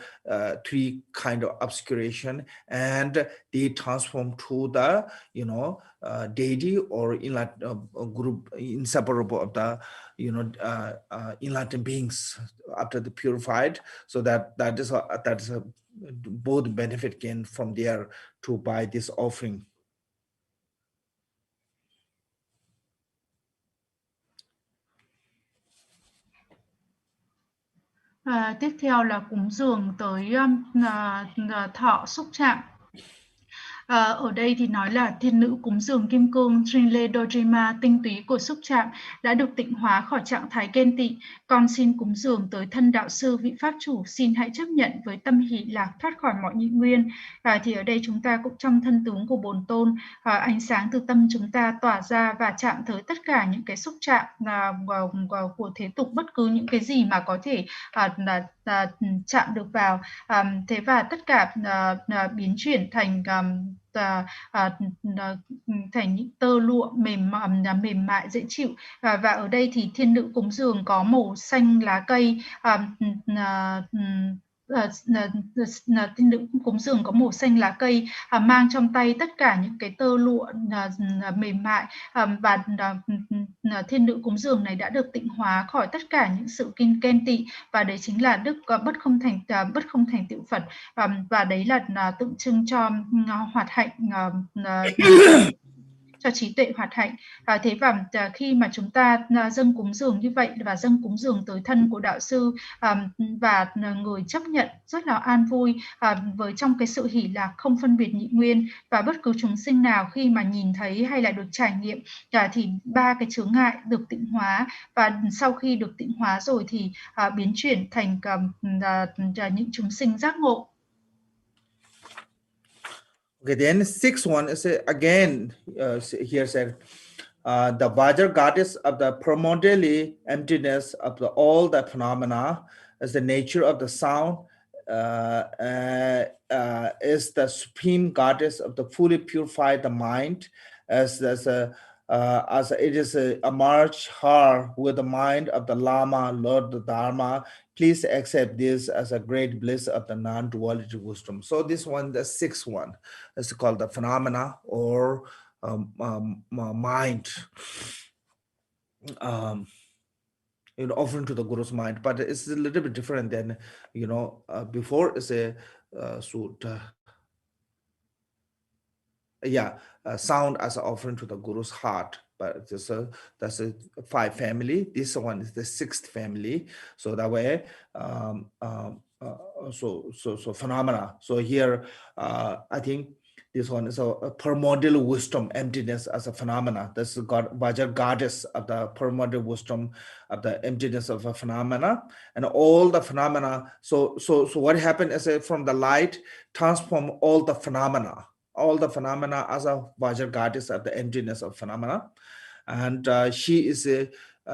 three kind of obscuration, and they transform to the deity or enlightened group inseparable of the enlightened beings after the purified. So that is a both benefit gain from there to buy this offering. Tiếp theo là cúng dường tới thọ xúc chạm. Ở đây thì nói là thiên nữ cúng dường kim cương Trinle Dojima tinh túy của xúc chạm đã được tịnh hóa khỏi trạng thái ghen tị. Con xin cúng dường tới thân đạo sư vị pháp chủ, xin hãy chấp nhận với tâm hỷ lạc thoát khỏi mọi nhị nguyên. Thì ở đây chúng ta cũng trong thân tướng của Bồn Tôn, ánh sáng từ tâm chúng ta tỏa ra và chạm tới tất cả những cái xúc chạm của thế tục, bất cứ những cái gì mà có thể chạm được vào. Thế và tất cả biến chuyển thành thành những tơ lụa mềm mại dễ chịu. Và ở đây thì thiên nữ cúng dường có màu xanh lá cây, thiên nữ cúng dường có màu xanh lá cây, mang trong tay tất cả những cái tơ lụa mềm mại, và thiên nữ cúng dường này đã được tịnh hóa khỏi tất cả những sự ghen tị, và đấy chính là đức bất không thành tựu Phật, và đấy là tượng trưng cho hoạt hạnh, cho trí tuệ hoạt hạnh. Thế và khi mà chúng ta dâng cúng dường như vậy và dâng cúng dường tới thân của đạo sư, và người chấp nhận rất là an vui với trong cái sự hỷ lạc không phân biệt nhị nguyên, và bất cứ chúng sinh nào khi mà nhìn thấy hay là được trải nghiệm thì ba cái chướng ngại được tịnh hóa, và sau khi được tịnh hóa rồi thì biến chuyển thành những chúng sinh giác ngộ. Okay, then sixth one is again here said the Vajra goddess of the primordially emptiness of all the phenomena is the nature of the sound, is the supreme goddess of the fully purified the mind, as it is a merge her with the mind of the Lama, Lord the Dharma. Please accept this as a great bliss of the non-duality wisdom. So this one, the sixth one, is called the phenomena or mind. Offering to the Guru's mind, but it's a little bit different than before. Is a sound as an offering to the Guru's heart, but that's a five family. This one is the sixth family. So that way, so phenomena. So here, I think this one is a primordial wisdom, emptiness as a phenomena. This is Vajra goddess of the primordial wisdom of the emptiness of a phenomena, and all the phenomena. So what happened is from the light transform all the phenomena as a Vajra goddess of the emptiness of phenomena. And she is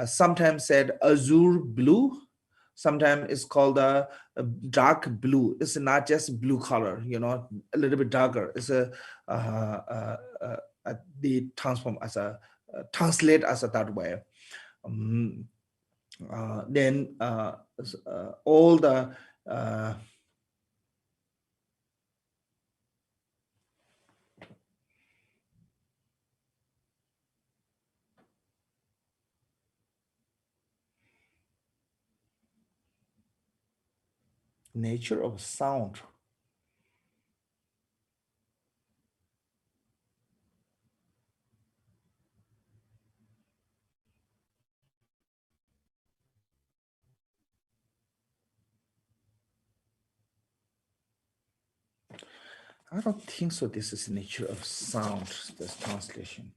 sometimes said azure blue, sometimes it's called a dark blue. It's not just blue color, a little bit darker. It's they transform as a translate as a that way. Then all the nature of sound. I don't think so. This is nature of sound, this translation.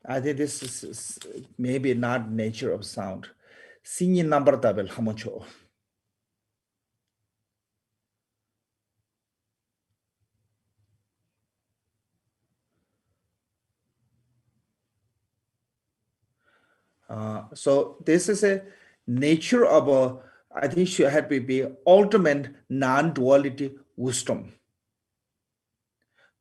I think this is maybe not nature of sound. Singing number tabel hamocho. So this is a nature of a, I think should have to be ultimate non-duality wisdom.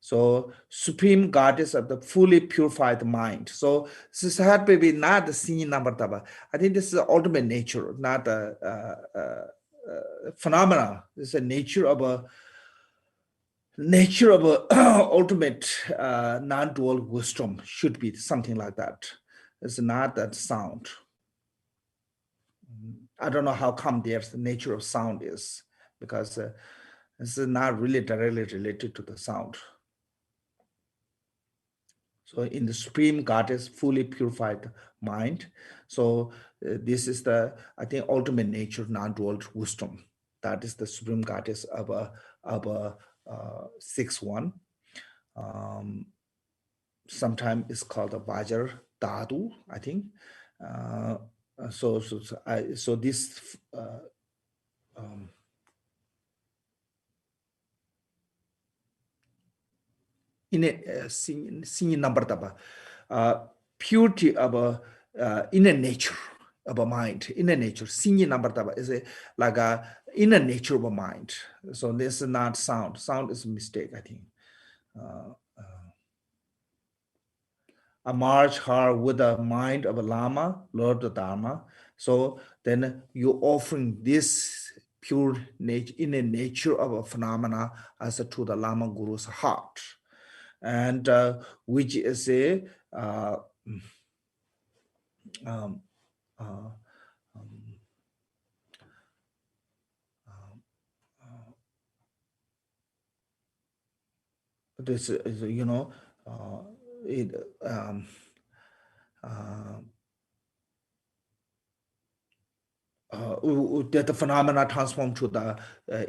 So supreme goddess of the fully purified mind. So this had to be not the seen number taba. I think this is the ultimate nature, not a phenomena. This is a nature of a ultimate non-dual wisdom should be something like that. It's not that sound. I don't know how come there's the nature of sound is, because this is not really directly related to the sound. So in the supreme goddess, fully purified mind. So this is the, I think, ultimate nature, non-dual wisdom. That is the supreme goddess of a 6-1. Sometimes it's called a Vajra Dadu, I think. So this in a singing number taba, purity of a inner nature of a mind, inner nature. Singing number taba is like a inner nature of a mind. So this is not sound. Sound is a mistake, I think. A march her with the mind of a Lama, Lord of Dharma. So then you're offering this pure nature, inner nature of a phenomena as to the Lama Guru's heart, and which is a this is, you know, that the phenomena transform to the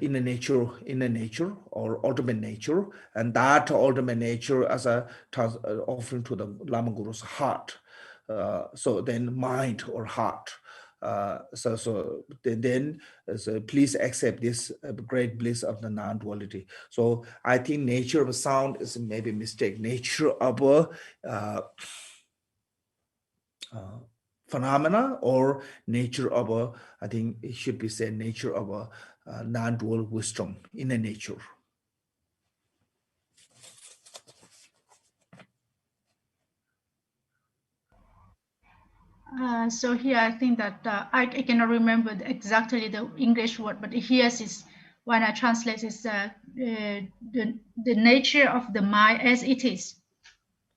inner nature or ultimate nature, and that ultimate nature as a offering to the Lama Guru's heart. So then mind or heart. So please accept this great bliss of the non-duality. So I think nature of sound is maybe a mistake. Nature of a phenomena or nature of a, I think it should be said, nature of a non-dual wisdom, inner nature. So here I think that I cannot remember exactly the English word, but here is when I translate is the nature of the mind as it is.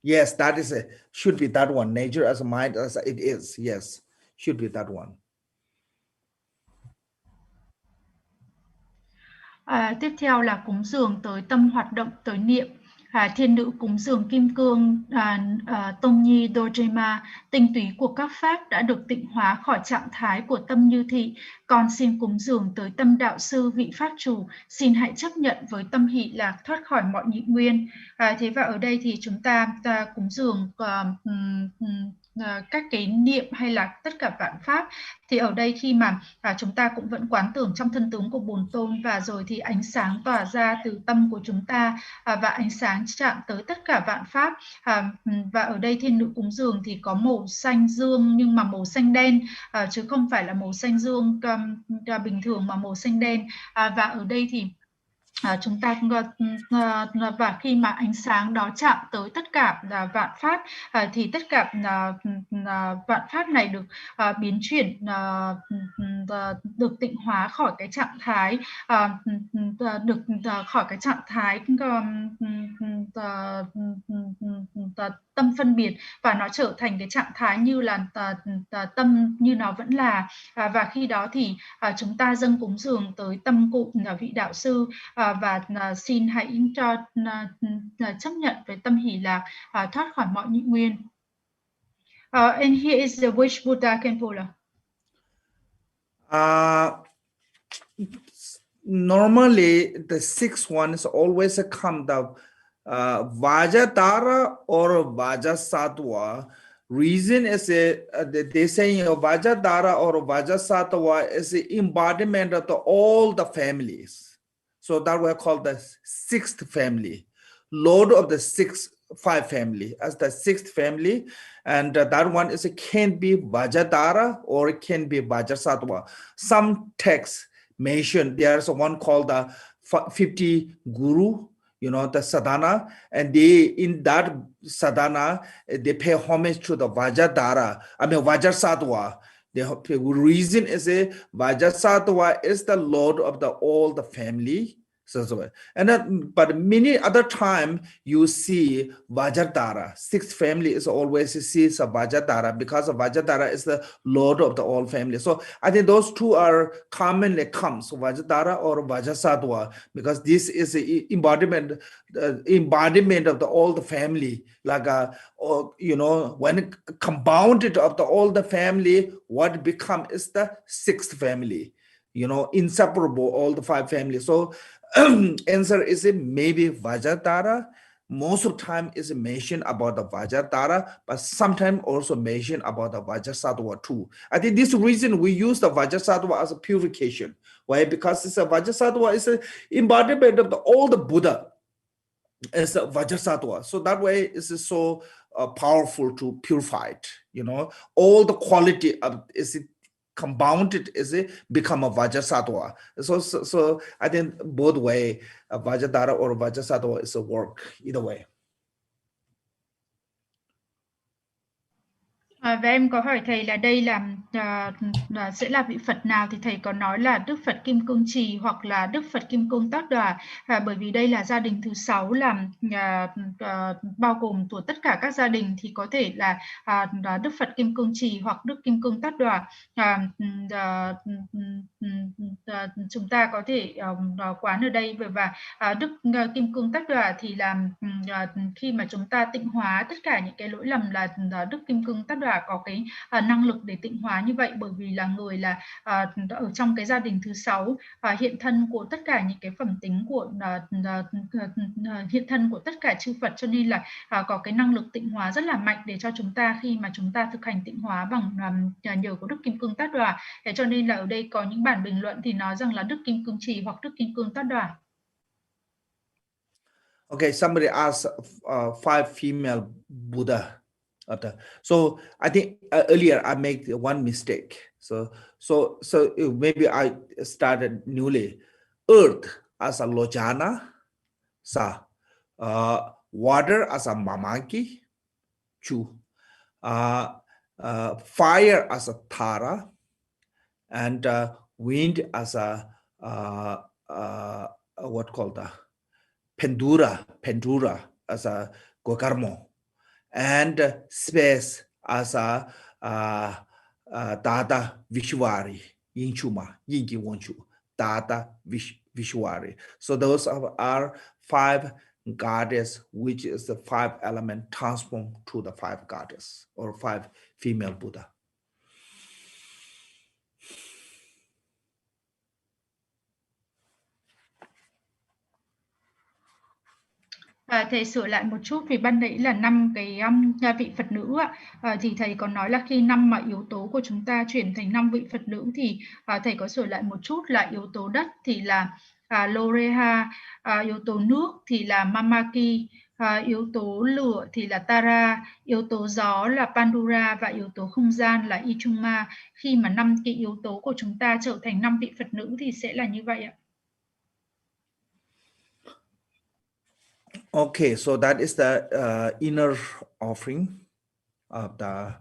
Yes, that is should be that one. Nature as a mind as it is. Yes, should be that one. Tiếp theo là cúng dường tới tâm hoạt động tới niệm. Thiên nữ cúng dường kim cương Tông Nhi Dojima, tinh túy của các pháp đã được tịnh hóa khỏi trạng thái của tâm như thị. Con xin cúng dường tới tâm đạo sư vị pháp chủ, xin hãy chấp nhận với tâm hỷ lạc thoát khỏi mọi nhị nguyên. Thế và ở đây thì chúng ta cúng dường các cái niệm hay là tất cả vạn pháp. Thì ở đây khi mà chúng ta cũng vẫn quán tưởng trong thân tướng của Bổn Tôn, và rồi thì ánh sáng tỏa ra từ tâm của chúng ta và ánh sáng chạm tới tất cả vạn pháp. Và ở đây thiên nữ cúng dường thì có màu xanh dương nhưng mà màu xanh đen, chứ không phải là màu xanh dương bình thường mà màu xanh đen. Và ở đây thì chúng ta và khi mà ánh sáng đó chạm tới tất cả vạn pháp thì tất cả vạn pháp này được biến chuyển, được tịnh hóa khỏi cái trạng thái, được khỏi cái trạng thái tâm phân biệt, và nó trở thành cái trạng thái như là tâm như nó vẫn là. Và khi đó thì chúng ta dâng cúng dường tới tâm cụ vị đạo sư, và xin hãy cho chấp nhận với tâm hỷ lạc thoát khỏi mọi nhị nguyên. And here is the which Buddha KHENPO. Normally the sixth one is always a come the Vajra or Vajra. Reason is they say Vajra or Vajra is the embodiment of all the families. So that we call the sixth family, Lord of the six 5 family as the 6th family, and that one is it can be Vajradhara or it can be Vajrasattva. Some texts mention there's one called the 50 Guru, you know, the sadhana, and they in that sadhana they pay homage to the Vajradhara, Vajrasattva. The reason is a Vajrasattva is the lord of all the family. And but many other time you see Vajradhara. 6th family is always sees a Vajradhara because Vajradhara is the lord of the all family. So I think those two are commonly comes, Vajradhara or Vajrasattva, because this is the embodiment of the all the family, like you know, when it compounded of the all the family, what become is the 6th family, you know, inseparable all the 5 families. So answer is maybe Vajradhara. Most of the time is mentioned about the Vajradhara, but sometimes also mentioned about the Vajrasattva too. I think this reason we use the Vajrasattva as a purification. Why? Because it's a Vajrasattva is an embodiment of all the Buddha as a Vajrasattva. So that way it's so powerful to purify it. You know, all the quality of is compounded is it become a Vajrasattva. So I think both way, Vajradhara or Vajrasattva is a work either way. Và em có hỏi thầy là đây sẽ là vị Phật nào, thì thầy có nói là Đức Phật Kim Cương Trì hoặc là Đức Phật Kim Cương Tác Đòa, bởi vì đây là gia đình thứ 6 làm bao gồm của tất cả các gia đình, thì có thể là Đức Phật Kim Cương Trì hoặc Đức Kim Cương Tác Đòa. Chúng ta có thể quán ở đây, và Đức Kim Cương Tác Đòa thì là khi mà chúng ta tịnh hóa tất cả những cái lỗi lầm, là Đức Kim Cương Tác Đòa có cái năng lực để tịnh hóa như vậy, bởi vì là người là ở trong cái gia đình thứ 6, hiện thân của tất cả những cái phẩm tính của hiện thân của tất cả chư Phật, cho nên là có cái năng lực tịnh hóa rất là mạnh để cho chúng ta khi mà chúng ta thực hành tịnh hóa bằng nhờ của Đức Kim Cương Tác Đòa. Thế cho nên là ở đây có những bản bình luận thì nói rằng là Đức Kim Cương Trì hoặc Đức Kim Cương Tác Đòa. Okay, somebody asked 5 female Buddha. So I think earlier I made one mistake. So maybe I started newly. Earth as a Lojana, water as a Mamaki, Chu, fire as a Tara, and wind as a what called the Pendura as a Gokarmo, and space as a Dada Vishwari, Yinchuma, Yinki Wonchu, Dada Vishwari. So those are 5 goddess, which is the 5 element transformed to the 5 goddess or 5 female Buddha. Thầy sửa lại một chút, vì ban nãy là 5 cái vị Phật nữ ạ. Thì thầy có nói là khi 5 mà yếu tố của chúng ta chuyển thành 5 vị Phật nữ, thì thầy có sửa lại một chút là yếu tố đất thì là Loreha, yếu tố nước thì là Mamaki, yếu tố lửa thì là Tara, yếu tố gió là Pandura, và yếu tố không gian là Ichuma. Khi mà 5 cái yếu tố của chúng ta trở thành 5 vị Phật nữ thì sẽ là như vậy ạ. Okay, so that is the inner offering of the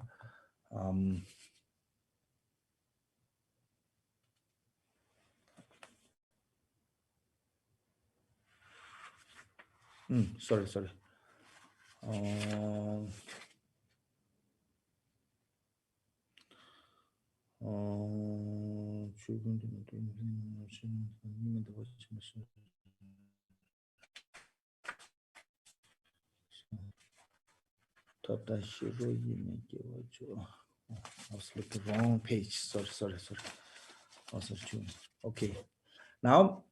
sorry. I was looking at the wrong page. Sorry. Okay, now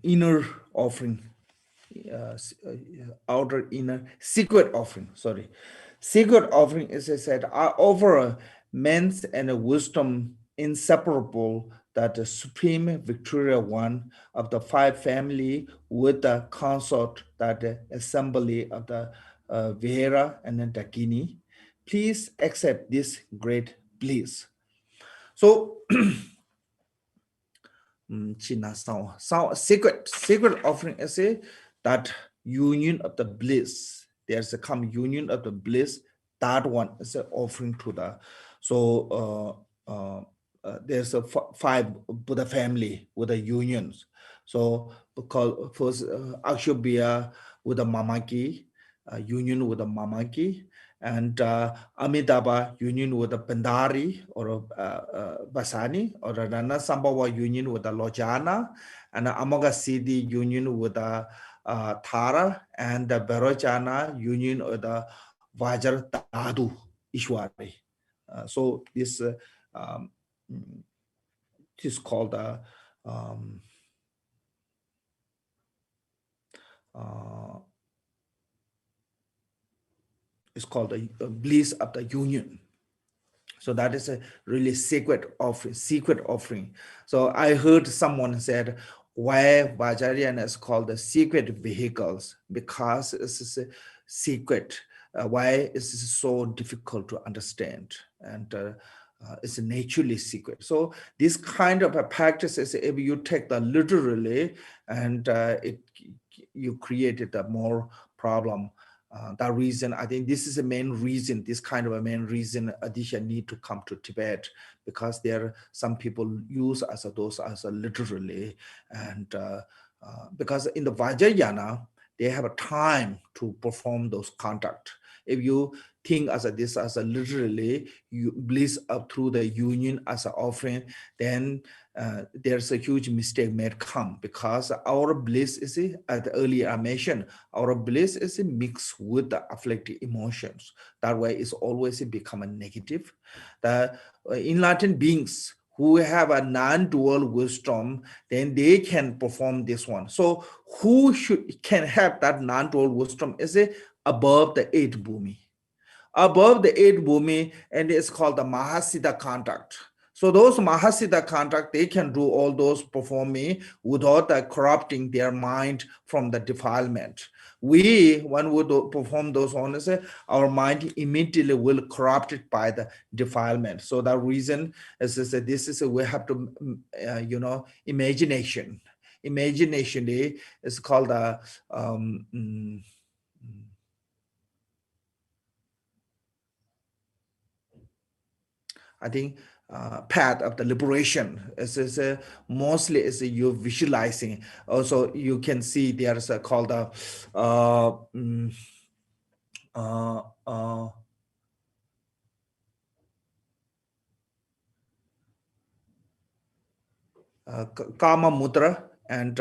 inner offering, outer inner secret offering. Secret offering, as I said, I offer men's and wisdom inseparable, that the Supreme Victorious One of the five family with the consort that the assembly of the Vajra and then Dakini, please accept this great bliss. So, sacred offering is a that union of the bliss. There's a come union of the bliss. That one is an offering to the. So there's a five Buddha family with the unions. So because first Akshobhya with the Mamaki, union with the Mamaki, and Amitabha union with the Pandari or Basani, or Rana Sambhava union with the Lojana, and Amoga Siddhi union with the Thara, and the Barojana union with the Vajra Dadu Ishwari. So this is called the it's called the bliss of the union. So that is a really secret offering. So I heard someone said, why Vajrayana is called the secret vehicles? Because it's a secret. Why is it so difficult to understand? And it's naturally secret. So this kind of a practice is, if you take that literally, and you created a more problem. That reason, I think this is the main reason, this kind of a main reason Adisha need to come to Tibet, because there are some people use those as literally, and because in the Vajrayana, they have a time to perform those conduct. If you think this as literally, you bliss up through the union as an offering, then there's a huge mistake may come, because our bliss is, as earlier I mentioned, our bliss is mixed with the afflicted emotions. That way it's always become a negative. The enlightened beings who have a non-dual wisdom, then they can perform this one. So who can have that non-dual wisdom is above the 8th bhumi. Above the 8th bhumi, and it's called the Mahasiddha contact. So those Mahasiddha contact, they can do all those performing without corrupting their mind from the defilement. When we perform those honors, our mind immediately will corrupt it by the defilement. So that reason is this is we have to, imagination. Imagination is called a I think path of the liberation is mostly is you visualizing. Also, you can see there's called Kama Mudra and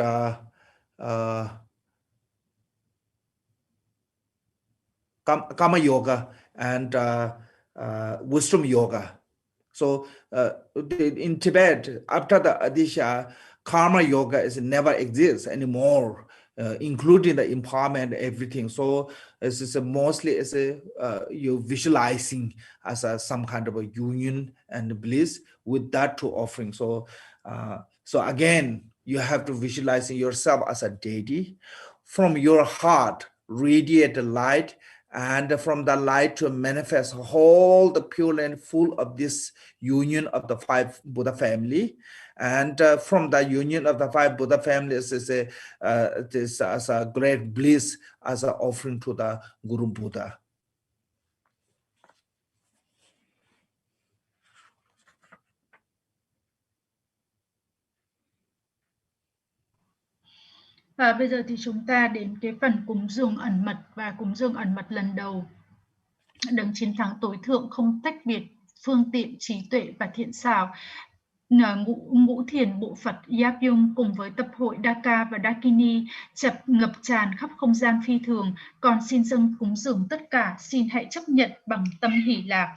Kama Yoga and Wisdom Yoga. So in Tibet, after the Adisha, Karma Yoga never exists anymore, including the empowerment, everything. So it's mostly you visualizing as some kind of a union and bliss with that two offering. So so again, you have to visualize yourself as a deity. From your heart, radiate the light, and from the light to manifest all the pure and full of this union of the five Buddha family. And from the union of the five Buddha families is this as a great bliss, as an offering to the Guru Buddha. Và bây giờ thì chúng ta đến cái phần cúng dường ẩn mật, và cúng dường ẩn mật lần đầu. Đấng chiến thắng tối thượng không tách biệt phương tiện, trí tuệ và thiện xảo. Ngũ thiền bộ Phật Yap Yung cùng với tập hội Daka và Dakini ngập tràn khắp không gian phi thường. Còn xin dâng cúng dường tất cả, xin hãy chấp nhận bằng tâm hỷ lạc.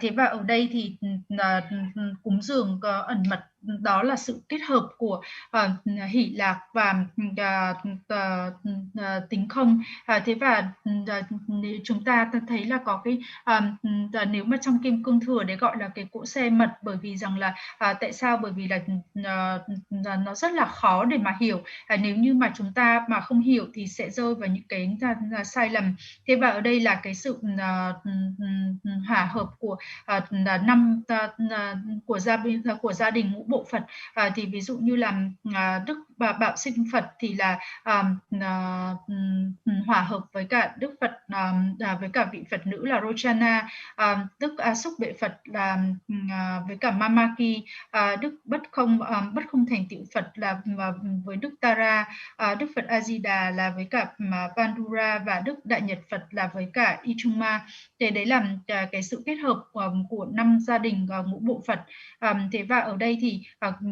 Thế và ở đây thì cúng dường ẩn mật đó là sự kết hợp của hỷ lạc và tính không. Thế và chúng ta thấy là có cái nếu mà trong kim cương thừa để gọi là cái cỗ xe mật, bởi vì rằng là tại sao? Bởi vì là nó rất là khó để mà hiểu. Nếu như mà chúng ta mà không hiểu thì sẽ rơi vào những cái sai lầm. Thế và ở đây là cái sự hòa hợp của năm của gia đình ngũ bộ Phật. Thì ví dụ như là Đức Bạo Sinh Phật thì là hòa hợp với cả Đức Phật với cả vị Phật nữ là Rochana, Đức A Xúc Bệ Phật là với cả Mamaki, Đức Bất Không Thành Tựu Phật là với Đức Tara, Đức Phật A Di Đà là với cả Pandura, và Đức Đại Nhật Phật là với cả Ichuma. Thế đấy là cái sự kết hợp của 5 gia đình ngũ bộ Phật. Thế và ở đây thì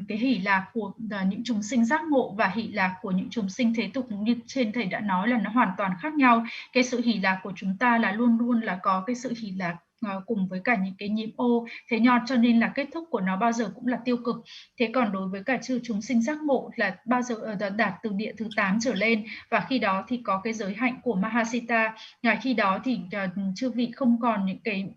cái hỷ lạc của những chúng sinh giác ngộ và hỷ lạc của những chúng sinh thế tục như trên thầy đã nói là nó hoàn toàn khác nhau. Cái sự hỷ lạc của chúng ta là luôn luôn là có cái sự hỷ lạc cùng với cả những cái nhiễm ô, thế cho nên là kết thúc của nó bao giờ cũng là tiêu cực. Thế còn đối với cả chư chúng sinh giác ngộ là bao giờ đạt từ địa thứ 8 trở lên, và khi đó thì có cái giới hạnh của Mahasita. Khi đó thì chư vị không còn những cái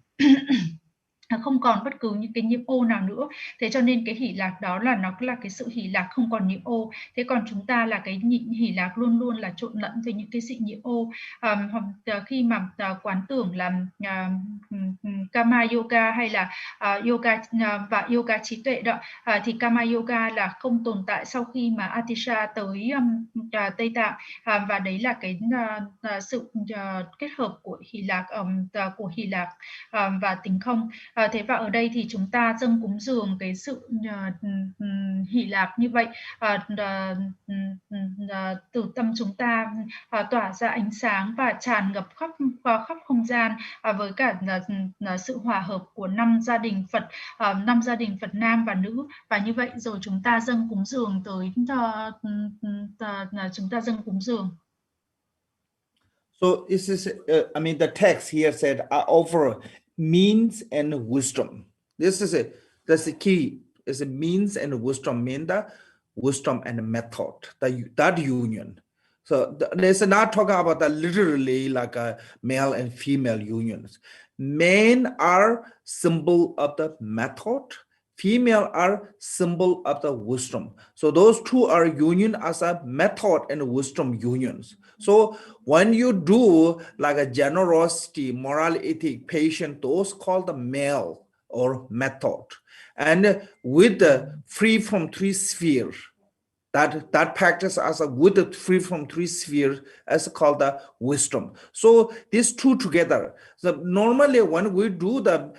không còn bất cứ những cái nhiễm ô nào nữa. Thế cho nên cái hỷ lạc đó là nó là cái sự hỷ lạc không còn nhiễm ô. Thế còn chúng ta là cái hỷ lạc luôn luôn là trộn lẫn với những cái sự nhiễm ô. Khi mà quán tưởng làm Kama Yoga hay là yoga và yoga trí tuệ đó, thì Kama Yoga là không tồn tại sau khi mà Atisha tới Tây Tạng, và đấy là cái sự kết hợp của hỷ lạc và tính không. Thế và ở đây thì chúng ta dâng cúng dường cái sự hỷ lạc như vậy, từ tâm chúng ta tỏa ra ánh sáng và tràn ngập khắp không gian, với cả sự hòa hợp của 5 gia đình Phật, 5 gia đình Phật nam và nữ. Và như vậy rồi chúng ta dâng cúng dường tới chúng ta dâng cúng dường. So this is, I mean, the text here said, I offer means and wisdom. This is it. That's the key. Is a means and wisdom, mean the wisdom and method, that union. So there's not talking about that literally like a male and female unions. Men are symbol of the method. Female are symbol of the wisdom. So those two are union as a method and wisdom unions. So when you do like a generosity, moral, ethic, patience, those called the male or method. And with the free from three sphere, that practice as a with the free from three spheres as called the wisdom. So these two together. So normally when we do the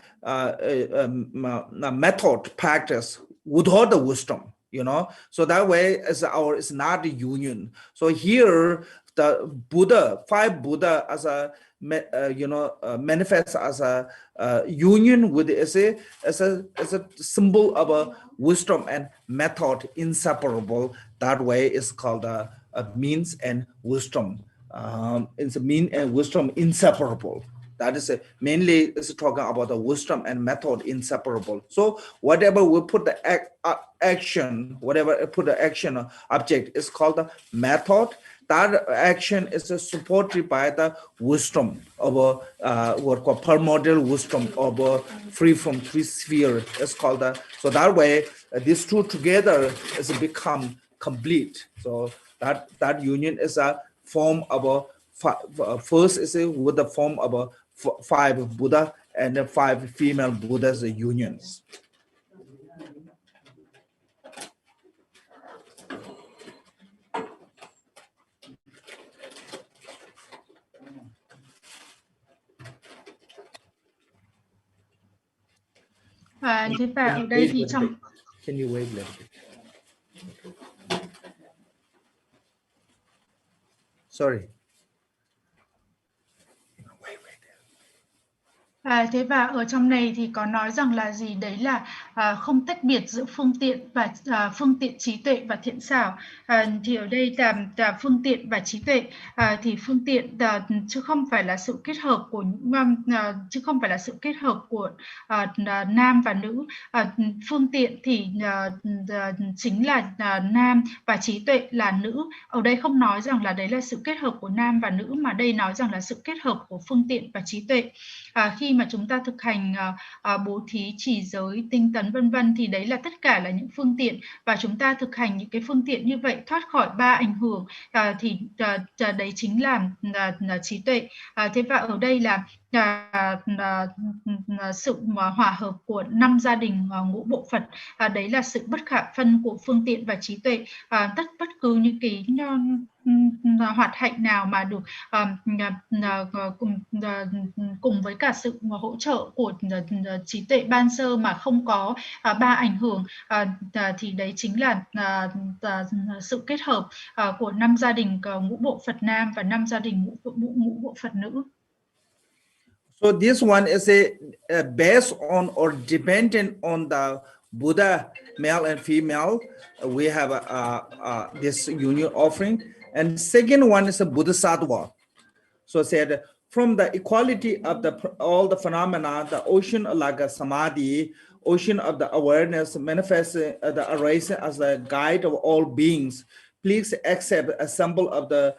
method practice without the wisdom, you know, so that way it's not a union. So here the Buddha, 5 Buddha as a manifests as a union with as a symbol of a wisdom and method inseparable. That way is called a means and wisdom. It's a mean and wisdom inseparable. That is mainly is talking about the wisdom and method inseparable. So whatever we put the action, whatever put the action object is called the method. That action is supported by the wisdom of what called primordial wisdom of free from three sphere. It's called that. So that way, these two together is become complete. So that union is a form of a first is with the form of a 5 Buddha and the 5 female Buddhas unions. Thế và ở đây thì trong Can you wait a little bit? Sorry. Thế và ở trong này thì có nói rằng là gì? Đấy là không tách biệt giữa phương tiện và phương tiện trí tuệ và thiện xảo. Thì ở đây là phương tiện và trí tuệ, thì phương tiện chứ không phải là sự kết hợp của nam và nữ. Phương tiện thì chính là nam và trí tuệ là nữ. Ở đây không nói rằng là đấy là sự kết hợp của nam và nữ, mà đây nói rằng là sự kết hợp của phương tiện và trí tuệ. Khi mà chúng ta thực hành bố thí, trì giới, tinh tấn vân vân, thì đấy là tất cả là những phương tiện, và chúng ta thực hành những cái phương tiện như vậy thoát khỏi 3 ảnh hưởng, thì đấy chính là trí tuệ. Thế và ở đây là sự hòa hợp của 5 gia đình ngũ bộ Phật, đấy là sự bất khả phân của phương tiện và trí tuệ. Bất cứ những cái hoạt hạnh nào mà được cùng với cả sự hỗ trợ của trí tuệ ban sơ mà không có 3 ảnh hưởng, thì đấy chính là sự kết hợp của 5 gia đình ngũ bộ Phật nam và 5 gia đình ngũ bộ Phật nữ. So this one is based on or dependent on the Buddha, male and female. We have this union offering. And second one is a Bodhisattva. So said from the equality of all the phenomena, the ocean like a samadhi, ocean of the awareness manifests the arising as the guide of all beings. Please accept a symbol of the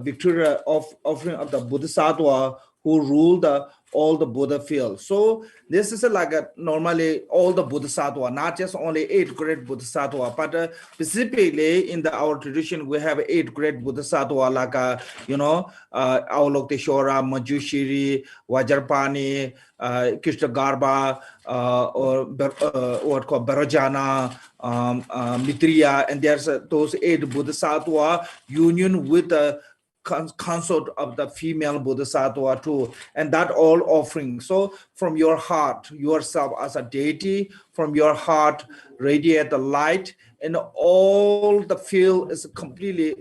Victoria offering of the Bodhisattva who ruled all the Buddha fields. So this is like normally all the Bodhisattva, not just only 8 great Bodhisattva, but specifically in our tradition, we have 8 great Bodhisattva like, Avalokiteshvara, Manjushri, Vajrapani, Krishnagarbha, or what called Bharajana, Mitriya, and there's those 8 Bodhisattva union with the consort of the female Bodhisattva too, and that all offering. So from your heart, yourself as a deity, from your heart radiate the light, and all the field is completely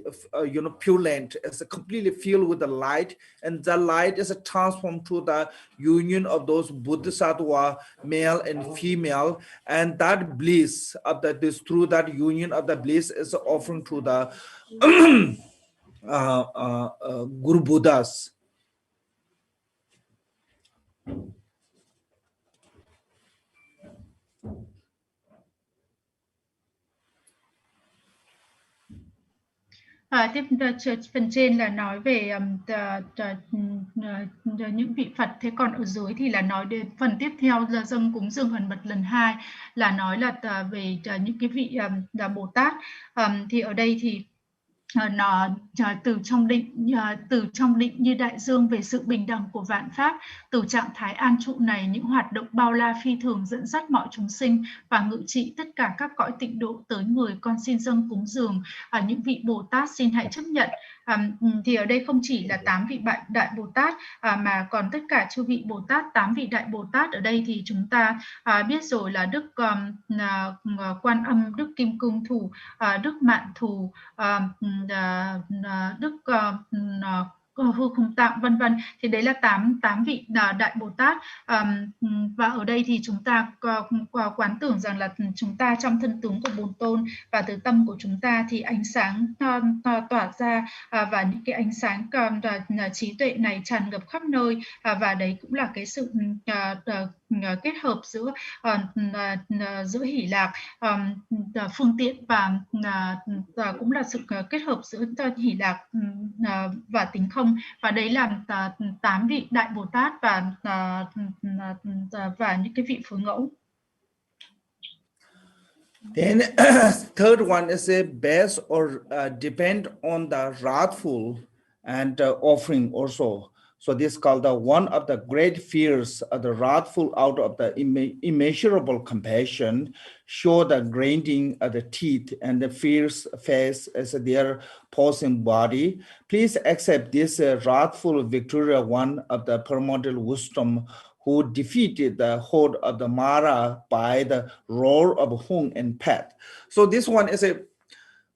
purulent, it's completely filled with the light, and the light is transformed to the union of those Bodhisattva, male and female, and that bliss of this through that union of the bliss is offering to the Guru Buddhas. Tiếp phần trên là nói về những vị Phật, thế còn ở dưới thì là nói đến phần tiếp theo là dâng cúng dường hần mật lần 2, là nói là về những cái vị Bồ Tát. Thì ở đây thì nó từ trong định như đại dương về sự bình đẳng của vạn pháp, từ trạng thái an trụ này, những hoạt động bao la phi thường dẫn dắt mọi chúng sinh và ngự trị tất cả các cõi tịnh độ tới người, con xin dâng cúng dường những vị Bồ Tát, xin hãy chấp nhận. Thì ở đây không chỉ là 8 vị đại Bồ Tát mà còn tất cả chư vị Bồ Tát. 8 vị đại Bồ Tát ở đây thì chúng ta biết rồi là Đức Quan Âm, Đức Kim Cương Thủ, Đức Mạn Thù, Đức Hư Không Tạng vân vân. Thì đấy là 8 vị đại Bồ Tát. Và ở đây thì chúng ta quán tưởng rằng là chúng ta trong thân tướng của Bổn Tôn và từ tâm của chúng ta thì ánh sáng tỏa ra, và những cái ánh sáng trí tuệ này tràn ngập khắp nơi, và đấy cũng là cái sự kết hợp giữa hỷ lạc, phương tiện, và cũng là sự kết hợp giữa hỷ lạc và tính không, và đấy là 8 vị đại Bồ Tát và những cái vị phối ngẫu. Then third one is based or depend on the wrathful and offering also. So this is called one of the great fears of the wrathful out of the immeasurable compassion, show the grinding of the teeth and the fierce face as their pulsing body. Please accept this wrathful Victoria, one of the primordial wisdom, who defeated the horde of the Mara by the roar of Hung and Pat. So this one is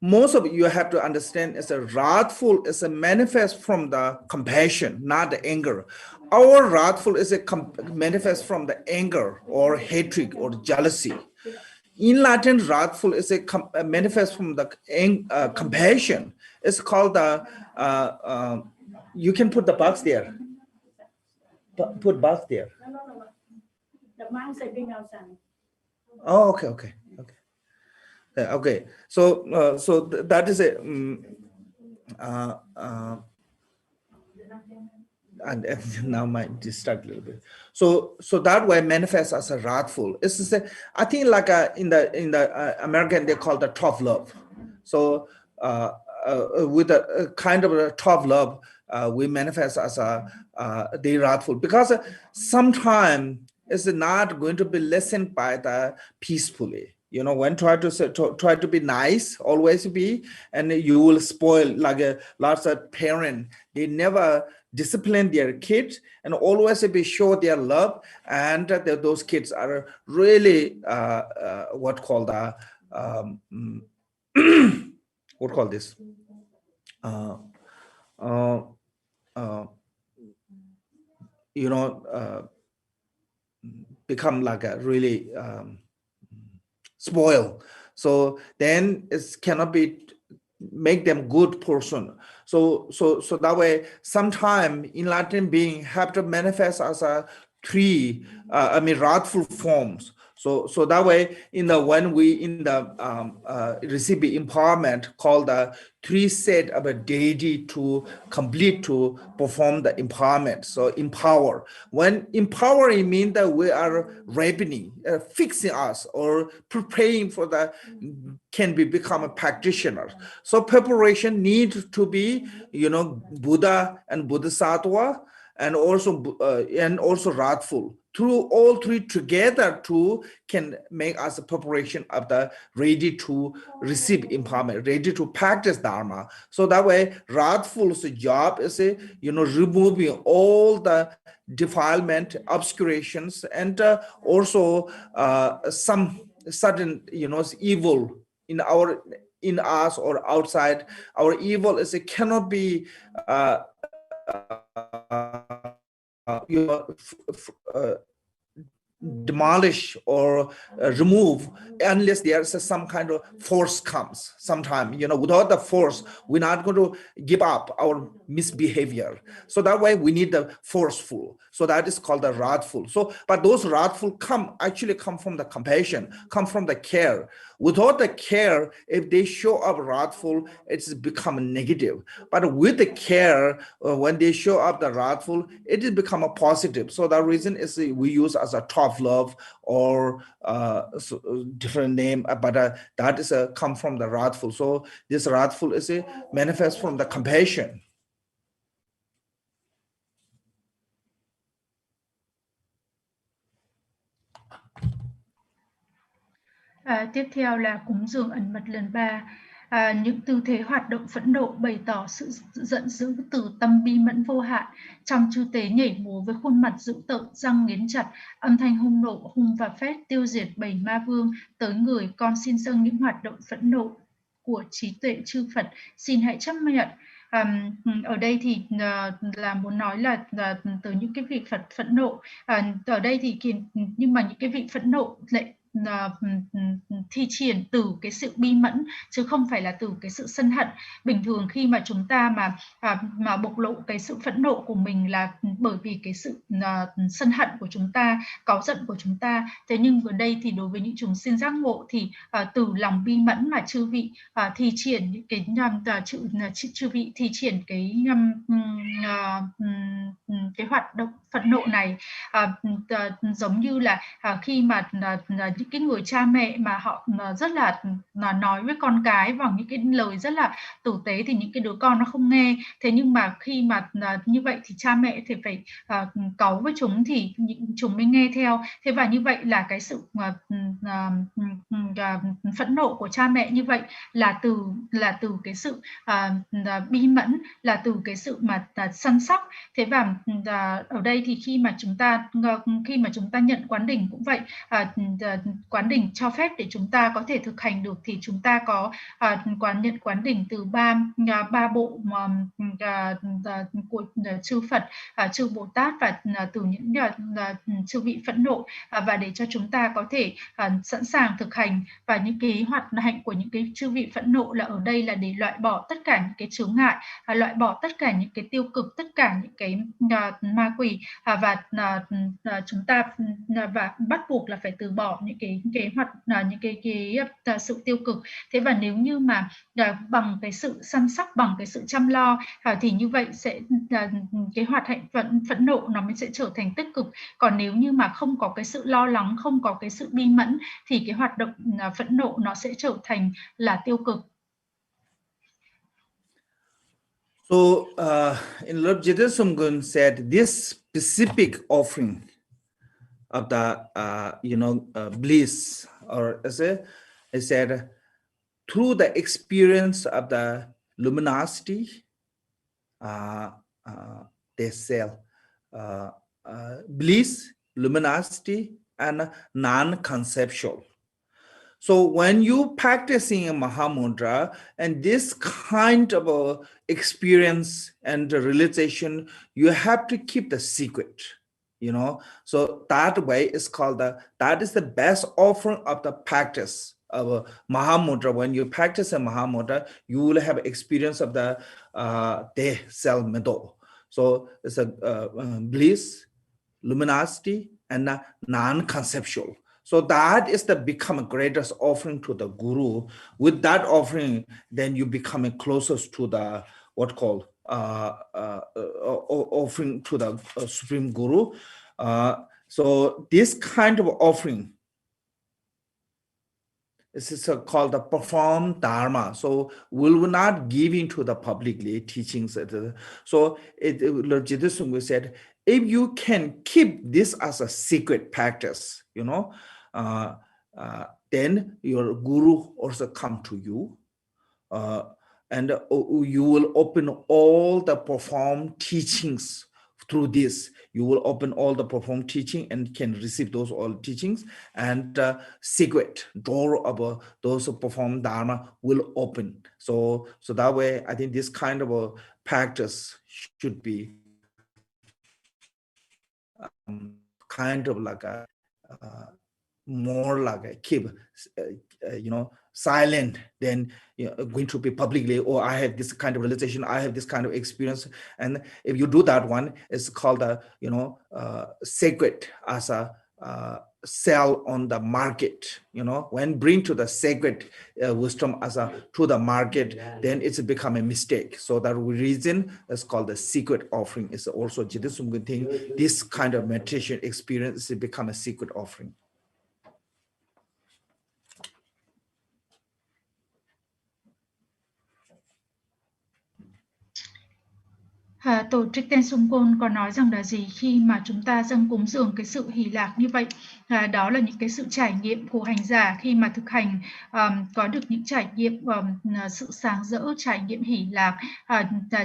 most of you have to understand is a wrathful is a manifest from the compassion, not the anger. Our wrathful is a manifest from the anger or hatred or jealousy. In Latin, wrathful is a manifest from the compassion. It's called the, you can put the box there. Put box there. No. The mouse is being outside. Oh, okay. Okay, so that is a and now might distract a little bit. So that way manifests as a wrathful. It's I think like in the American they call the tough love. So with a kind of a tough love, we manifest as a the wrathful, because sometimes it's not going to be listened by the peacefully. You know, when try to be nice, always be, and you will spoil, like lots of parents, they never discipline their kids and always be show their love, and those kids are really what called what call this you know, become like a really spoil. So then it cannot be make them good person. So that way, sometime in Latin being have to manifest as a three, wrathful forms. So that way, when we in the receive empowerment, called the three set of a deity to complete to perform the empowerment. So empower. When empowering means that we are ripening, fixing us, or preparing for the can become a practitioner. So preparation needs to be, you know, Buddha and Bodhisattva, and also wrathful. Through all three together can make us a preparation of the ready to receive empowerment, ready to practice Dharma. So that way, wrathful's job is, removing all the defilement, obscurations, and also some sudden, evil in us or outside. Our evil is it cannot be demolish or remove unless there's some kind of force comes. Sometime, without the force, we're not going to give up our misbehavior. So that way we need the forceful. So that is called the wrathful. So, but those wrathful actually come from the compassion, come from the care. Without the care, if they show up wrathful, it's become negative. But with the care, when they show up the wrathful, it is become a positive. So that reason is we use as a tough love or different name, but that is come from the wrathful. So this wrathful is a manifest from the compassion. Tiếp theo là cúng dường ẩn mật lần 3. Những tư thế hoạt động phẫn nộ bày tỏ sự giận dữ từ tâm bi mẫn vô hạn. Trong chư tế nhảy múa với khuôn mặt dữ tợn, răng nghiến chặt, âm thanh hung nộ, hung và phét tiêu diệt 7 ma vương. Tới người, con xin dâng những hoạt động phẫn nộ của trí tuệ chư Phật, xin hãy chấp nhận. Ở đây thì là muốn nói là từ những cái vị Phật phẫn nộ. Ở đây thì nhưng mà những cái vị phẫn nộ lại thi triển từ cái sự bi mẫn chứ không phải là từ cái sự sân hận. Bình thường khi mà chúng ta mà bộc lộ cái sự phẫn nộ của mình là bởi vì cái sự sân hận của chúng ta, cáu giận của chúng ta. Thế nhưng ở đây thì đối với những chúng sinh giác ngộ thì từ lòng bi mẫn mà chư vị thi triển những cái chư vị thi triển cái hoạt động phẫn nộ này, giống như là khi mà những cái người cha mẹ mà họ rất là nói với con cái bằng những cái lời rất là tử tế thì những cái đứa con nó không nghe. Thế nhưng mà khi mà như vậy thì cha mẹ thì phải cáu với chúng thì chúng mới nghe theo. Thế và như vậy là cái sự phẫn nộ của cha mẹ như vậy là từ cái sự bi mẫn, là từ cái sự mà săn sóc. Thế và ở đây thì khi mà chúng ta nhận quán đỉnh cũng vậy, quán đỉnh cho phép để chúng ta có thể thực hành được, thì chúng ta có nhận quán đỉnh từ ba bộ của chư Phật, chư Bồ Tát và từ những chư vị phẫn nộ, và để cho chúng ta có thể sẵn sàng thực hành. Và những cái hoạt hạnh của những cái chư vị phẫn nộ là ở đây là để loại bỏ tất cả những cái chướng ngại, loại bỏ tất cả những cái tiêu cực, tất cả những cái ma quỷ, và chúng ta và bắt buộc là phải từ bỏ những cái sự tiêu cực. Thế và nếu như mà bằng cái sự săn sóc, bằng cái sự chăm lo, thì như vậy sẽ cái hoạt hạnh phẫn nộ nó mới sẽ trở thành tích cực. Còn nếu như mà không có cái sự lo lắng, không có cái sự bi mẫn, thì cái hoạt động phẫn nộ nó sẽ trở thành là tiêu cực. So in Lord Jidasumgun said this specific offering of the bliss, or as I said, through the experience of the luminosity, they sell bliss, luminosity, and non-conceptual. So when you practicing a Mahamudra and this kind of experience and realization, you have to keep the secret, So that way is called that is the best offering of the practice of Mahamudra. When you practice a Mahamudra, you will have experience of the De Cell Medo. So it's a bliss, luminosity, and non-conceptual. So that is the become a greatest offering to the Guru. With that offering, then you become closest to the offering to the Supreme Guru. So this kind of offering, this is called the performed dharma. So we will not give into the publicly teachings. So Lord Jidasumgu said, if you can keep this as a secret practice, then your guru also come to you, and you will open all the performed teachings through this. You will open all the performed teaching and can receive those all teachings, and secret door of those performed dharma will open. So that way, I think this kind of a practice should be kind of like a more like a keep silent than going to be publicly, or I have this kind of realization, I have this kind of experience. And if you do that one, it's called a sacred as a sell on the market. When bring to the sacred wisdom as a to the market, then it's become a mistake. So that reason is called the secret offering. Is also Jidasumgun thing. This kind of meditation experience has become a secret offering. Tổ Trích Tên Sung Côn có nói rằng là gì khi mà chúng ta dâng cúng dường cái sự hỷ lạc như vậy, đó là những cái sự trải nghiệm của hành giả khi mà thực hành, có được những trải nghiệm sự sáng rỡ, trải nghiệm hỷ lạc,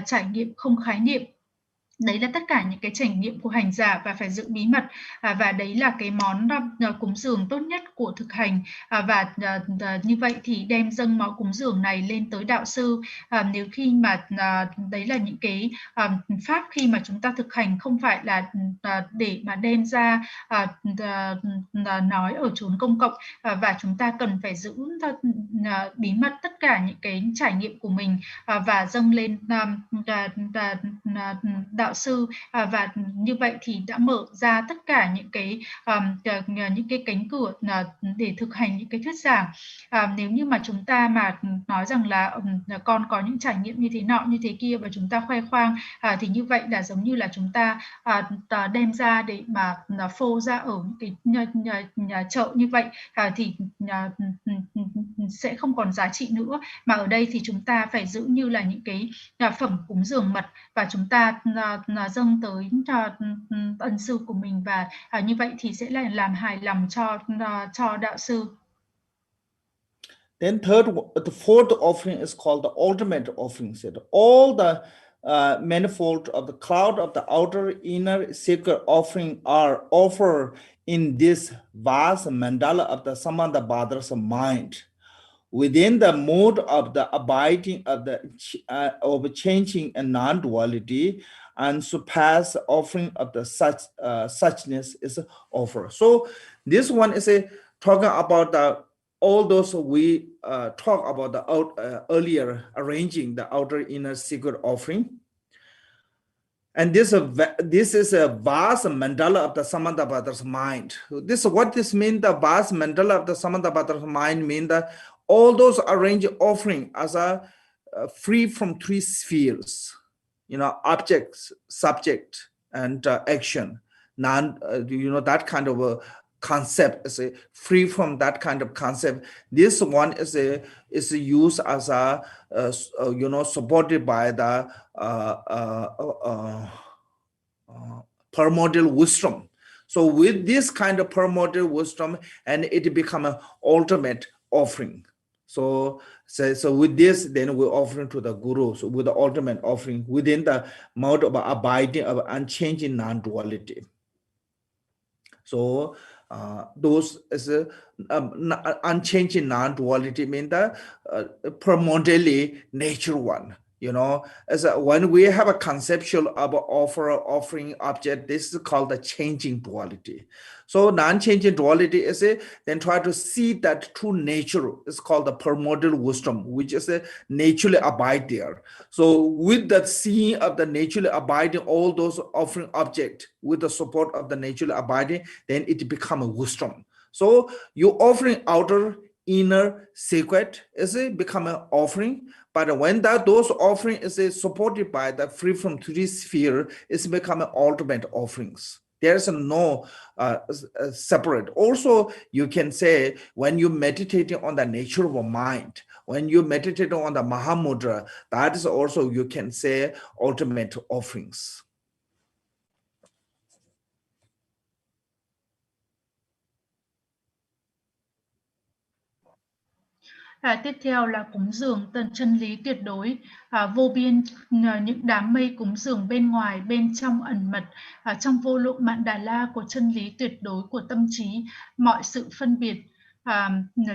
trải nghiệm không khái niệm. Đấy là tất cả những cái trải nghiệm của hành giả và phải giữ bí mật, và đấy là cái món cúng dường tốt nhất của thực hành. Và như vậy thì đem dâng máu cúng dường này lên tới đạo sư. Nếu khi mà đấy là những cái pháp khi mà chúng ta thực hành không phải là để mà đem ra nói ở chốn công cộng, và chúng ta cần phải giữ bí mật tất cả những cái trải nghiệm của mình và dâng lên đạo sư, và như vậy thì đã mở ra tất cả những cái cánh cửa để thực hành những cái thuyết giảng. Nếu như mà chúng ta mà nói rằng là con có những trải nghiệm như thế nọ như thế kia và chúng ta khoe khoang, thì như vậy là giống như là chúng ta đem ra để mà phô ra ở cái nhà chợ như vậy, thì sẽ không còn giá trị nữa. Mà ở đây thì chúng ta phải giữ như là những cái phẩm cúng dường mật, và chúng ta dâng tới ân sư của mình, và như vậy thì sẽ là làm hài lòng cho đạo sư. Then the fourth offering is called the ultimate offering. Said all the manifold of the cloud of the outer inner sacred offering are offered in this vast mandala of the Samantabhadras mind, within the mode of the abiding of the of changing and non-duality, and surpass offering of the suchness is offered. So this one is talking about the all those we talk about the earlier arranging the outer inner secret offering. And this is a vast mandala of the Samantabhadras mind. What this means, the vast mandala of the Samantabhadras mind mean that all those arranged offering as a free from three spheres, objects, subject, and action. That kind of a concept is free from that kind of concept. This one is used as a supported by the primordial wisdom. So with this kind of primordial wisdom, and it become an ultimate offering. So with this, then we offer to the Guru. So with the ultimate offering within the mode of abiding of unchanging non-duality. So those is unchanging non-duality mean the primordially nature one. As when we have a conceptual of offering object, this is called the changing duality. So non-changing duality is then try to see that true nature is called the primordial wisdom, which is naturally abide there. So with that seeing of the naturally abiding all those offering object with the support of the naturally abiding, then it become a wisdom. So you offering outer inner secret is become an offering. But when those offering is supported by the free from three sphere, it's become ultimate offerings. There's no separate. Also, you can say when you meditating on the nature of a mind, when you meditate on the Mahamudra, that is also, you can say, ultimate offerings. Tiếp theo là cúng dường chân lý tuyệt đối, vô biên những đám mây cúng dường bên ngoài, bên trong ẩn mật, trong vô lượng mạn đà la của chân lý tuyệt đối của tâm trí, mọi sự phân biệt,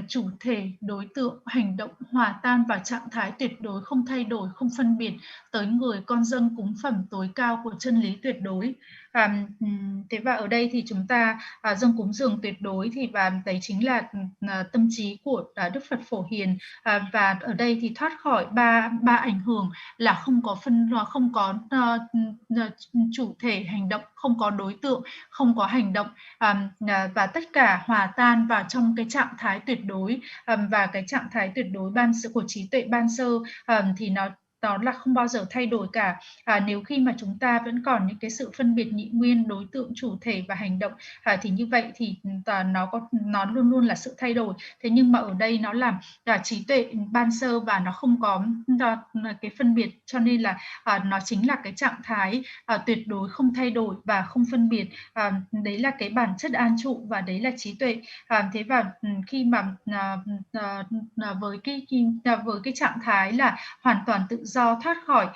chủ thể, đối tượng, hành động hòa tan vào trạng thái tuyệt đối, không thay đổi, không phân biệt, tới người con dâng cúng phẩm tối cao của chân lý tuyệt đối. Thế và ở đây thì chúng ta dâng cúng dường tuyệt đối thì và đấy chính là tâm trí của Đức Phật Phổ Hiền, và ở đây thì thoát khỏi ba ảnh hưởng là không có chủ thể hành động, không có đối tượng, không có hành động, và tất cả hòa tan vào trong cái trạng thái tuyệt đối, và cái trạng thái tuyệt đối ban sơ của trí tuệ ban sơ thì nó là không bao giờ thay đổi cả. Nếu khi mà chúng ta vẫn còn những cái sự phân biệt nhị nguyên, đối tượng, chủ thể và hành động, thì như vậy thì nó luôn luôn là sự thay đổi. Thế nhưng mà ở đây nó là trí tuệ ban sơ và nó không có cái phân biệt, cho nên là nó chính là cái trạng thái tuyệt đối, không thay đổi và không phân biệt. Đấy là cái bản chất an trụ và đấy là trí tuệ. Thế và khi mà với cái trạng thái là hoàn toàn tự do, thoát khỏi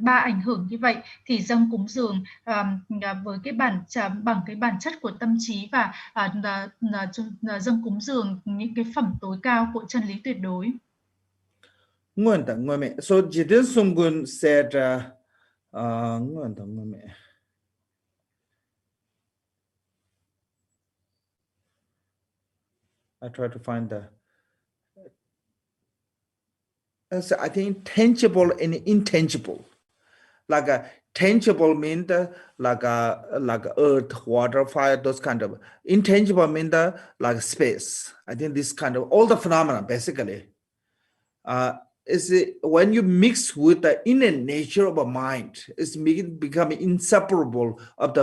ba ảnh hưởng như vậy, thì dâng cúng dường với cái bằng cái bản chất của tâm trí và dâng cúng dường những cái phẩm tối cao của chân lý tuyệt đối. So Jiten Sumgun said, I try to find the. So I think tangible and intangible. Like a tangible means like earth, water, fire, those kind of. Intangible means like space. I think this kind of all the phenomena basically is when you mix with the inner nature of a mind, it's becoming inseparable of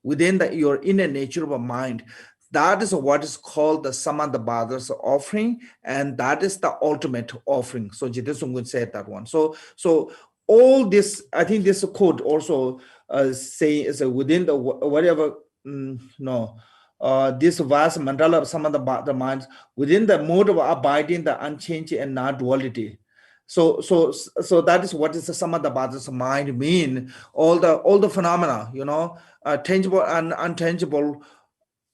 within your inner nature of a mind. That is what is called the Samantabhadras offering, and that is the ultimate offering. So Jiten Sumgun said that one. So all this, I think this code also say is within the whatever this vast mandala of Samantabhadra minds within the mode of abiding the unchanging and non-duality. So that is what is the samatha bhaja's mind mean. All the phenomena, tangible and untangible.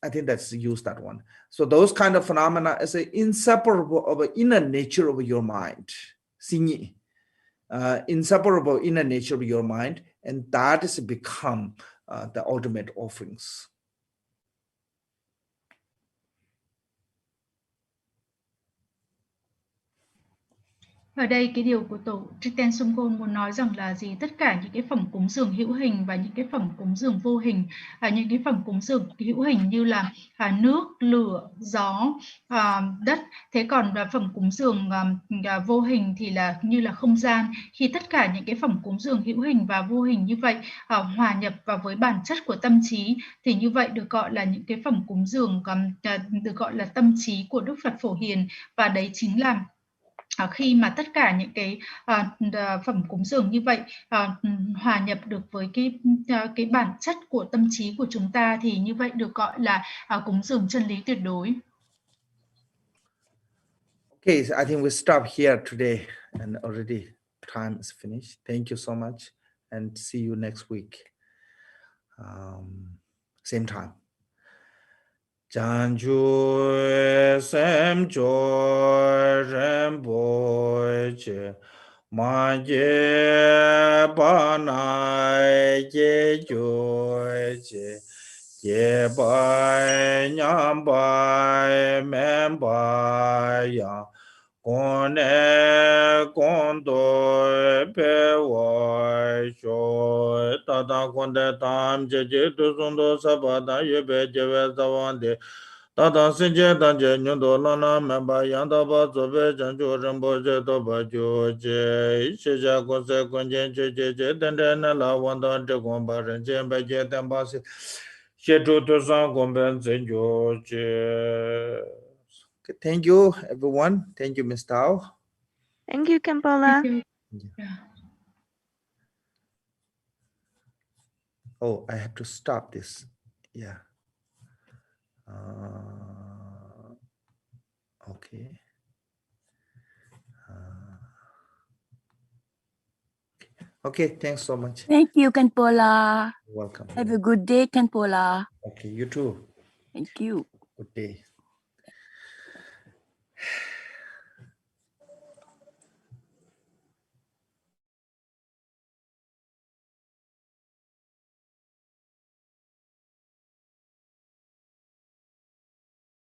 I think that's use that one. So those kind of phenomena is inseparable of the inner nature of your mind. Inseparable inner nature of your mind, and that is become the ultimate offerings. Ở đây cái điều của tổ Triten Sumgon muốn nói rằng là gì? Tất cả những cái phẩm cúng dường hữu hình và những cái phẩm cúng dường vô hình, những cái phẩm cúng dường hữu hình như là nước, lửa, gió, đất. Thế còn phẩm cúng dường vô hình thì là như là không gian. Khi tất cả những cái phẩm cúng dường hữu hình và vô hình như vậy hòa nhập vào với bản chất của tâm trí, thì như vậy được gọi là những cái phẩm cúng dường được gọi là tâm trí của Đức Phật Phổ Hiền. Và đấy chính là khi mà tất cả những cái phẩm cúng dường như vậy hòa nhập được với cái bản chất của tâm trí của chúng ta, thì như vậy được gọi là cúng dường chân lý tuyệt đối. Okay, so I think we stop here today, and already time is finished. Thank you so much, and see you next week, same time. Janju sem jo rembo che ma je ba na je jo che je ba nyam ba mem ba ya con e con do pe wa sho ta da con de tam je tu sun do sa ba da ye be je ve za wan de ta da sin je dan je nyu do la na me ba yan da ba zo be jan ju ren bo je do ba ju je she ja ko se kon je je den de na la wan da de kon ba ren je be je den ba se she tu san kon ben zen ju je. Okay, thank you, everyone. Thank you, Ms. Tao. Thank you, Khenpo. Yeah. Oh, I have to stop this. Yeah. Okay. Okay, thanks so much. Thank you, Khenpo. Welcome. Have a good day, Khenpo. Okay, you too. Thank you. Good day.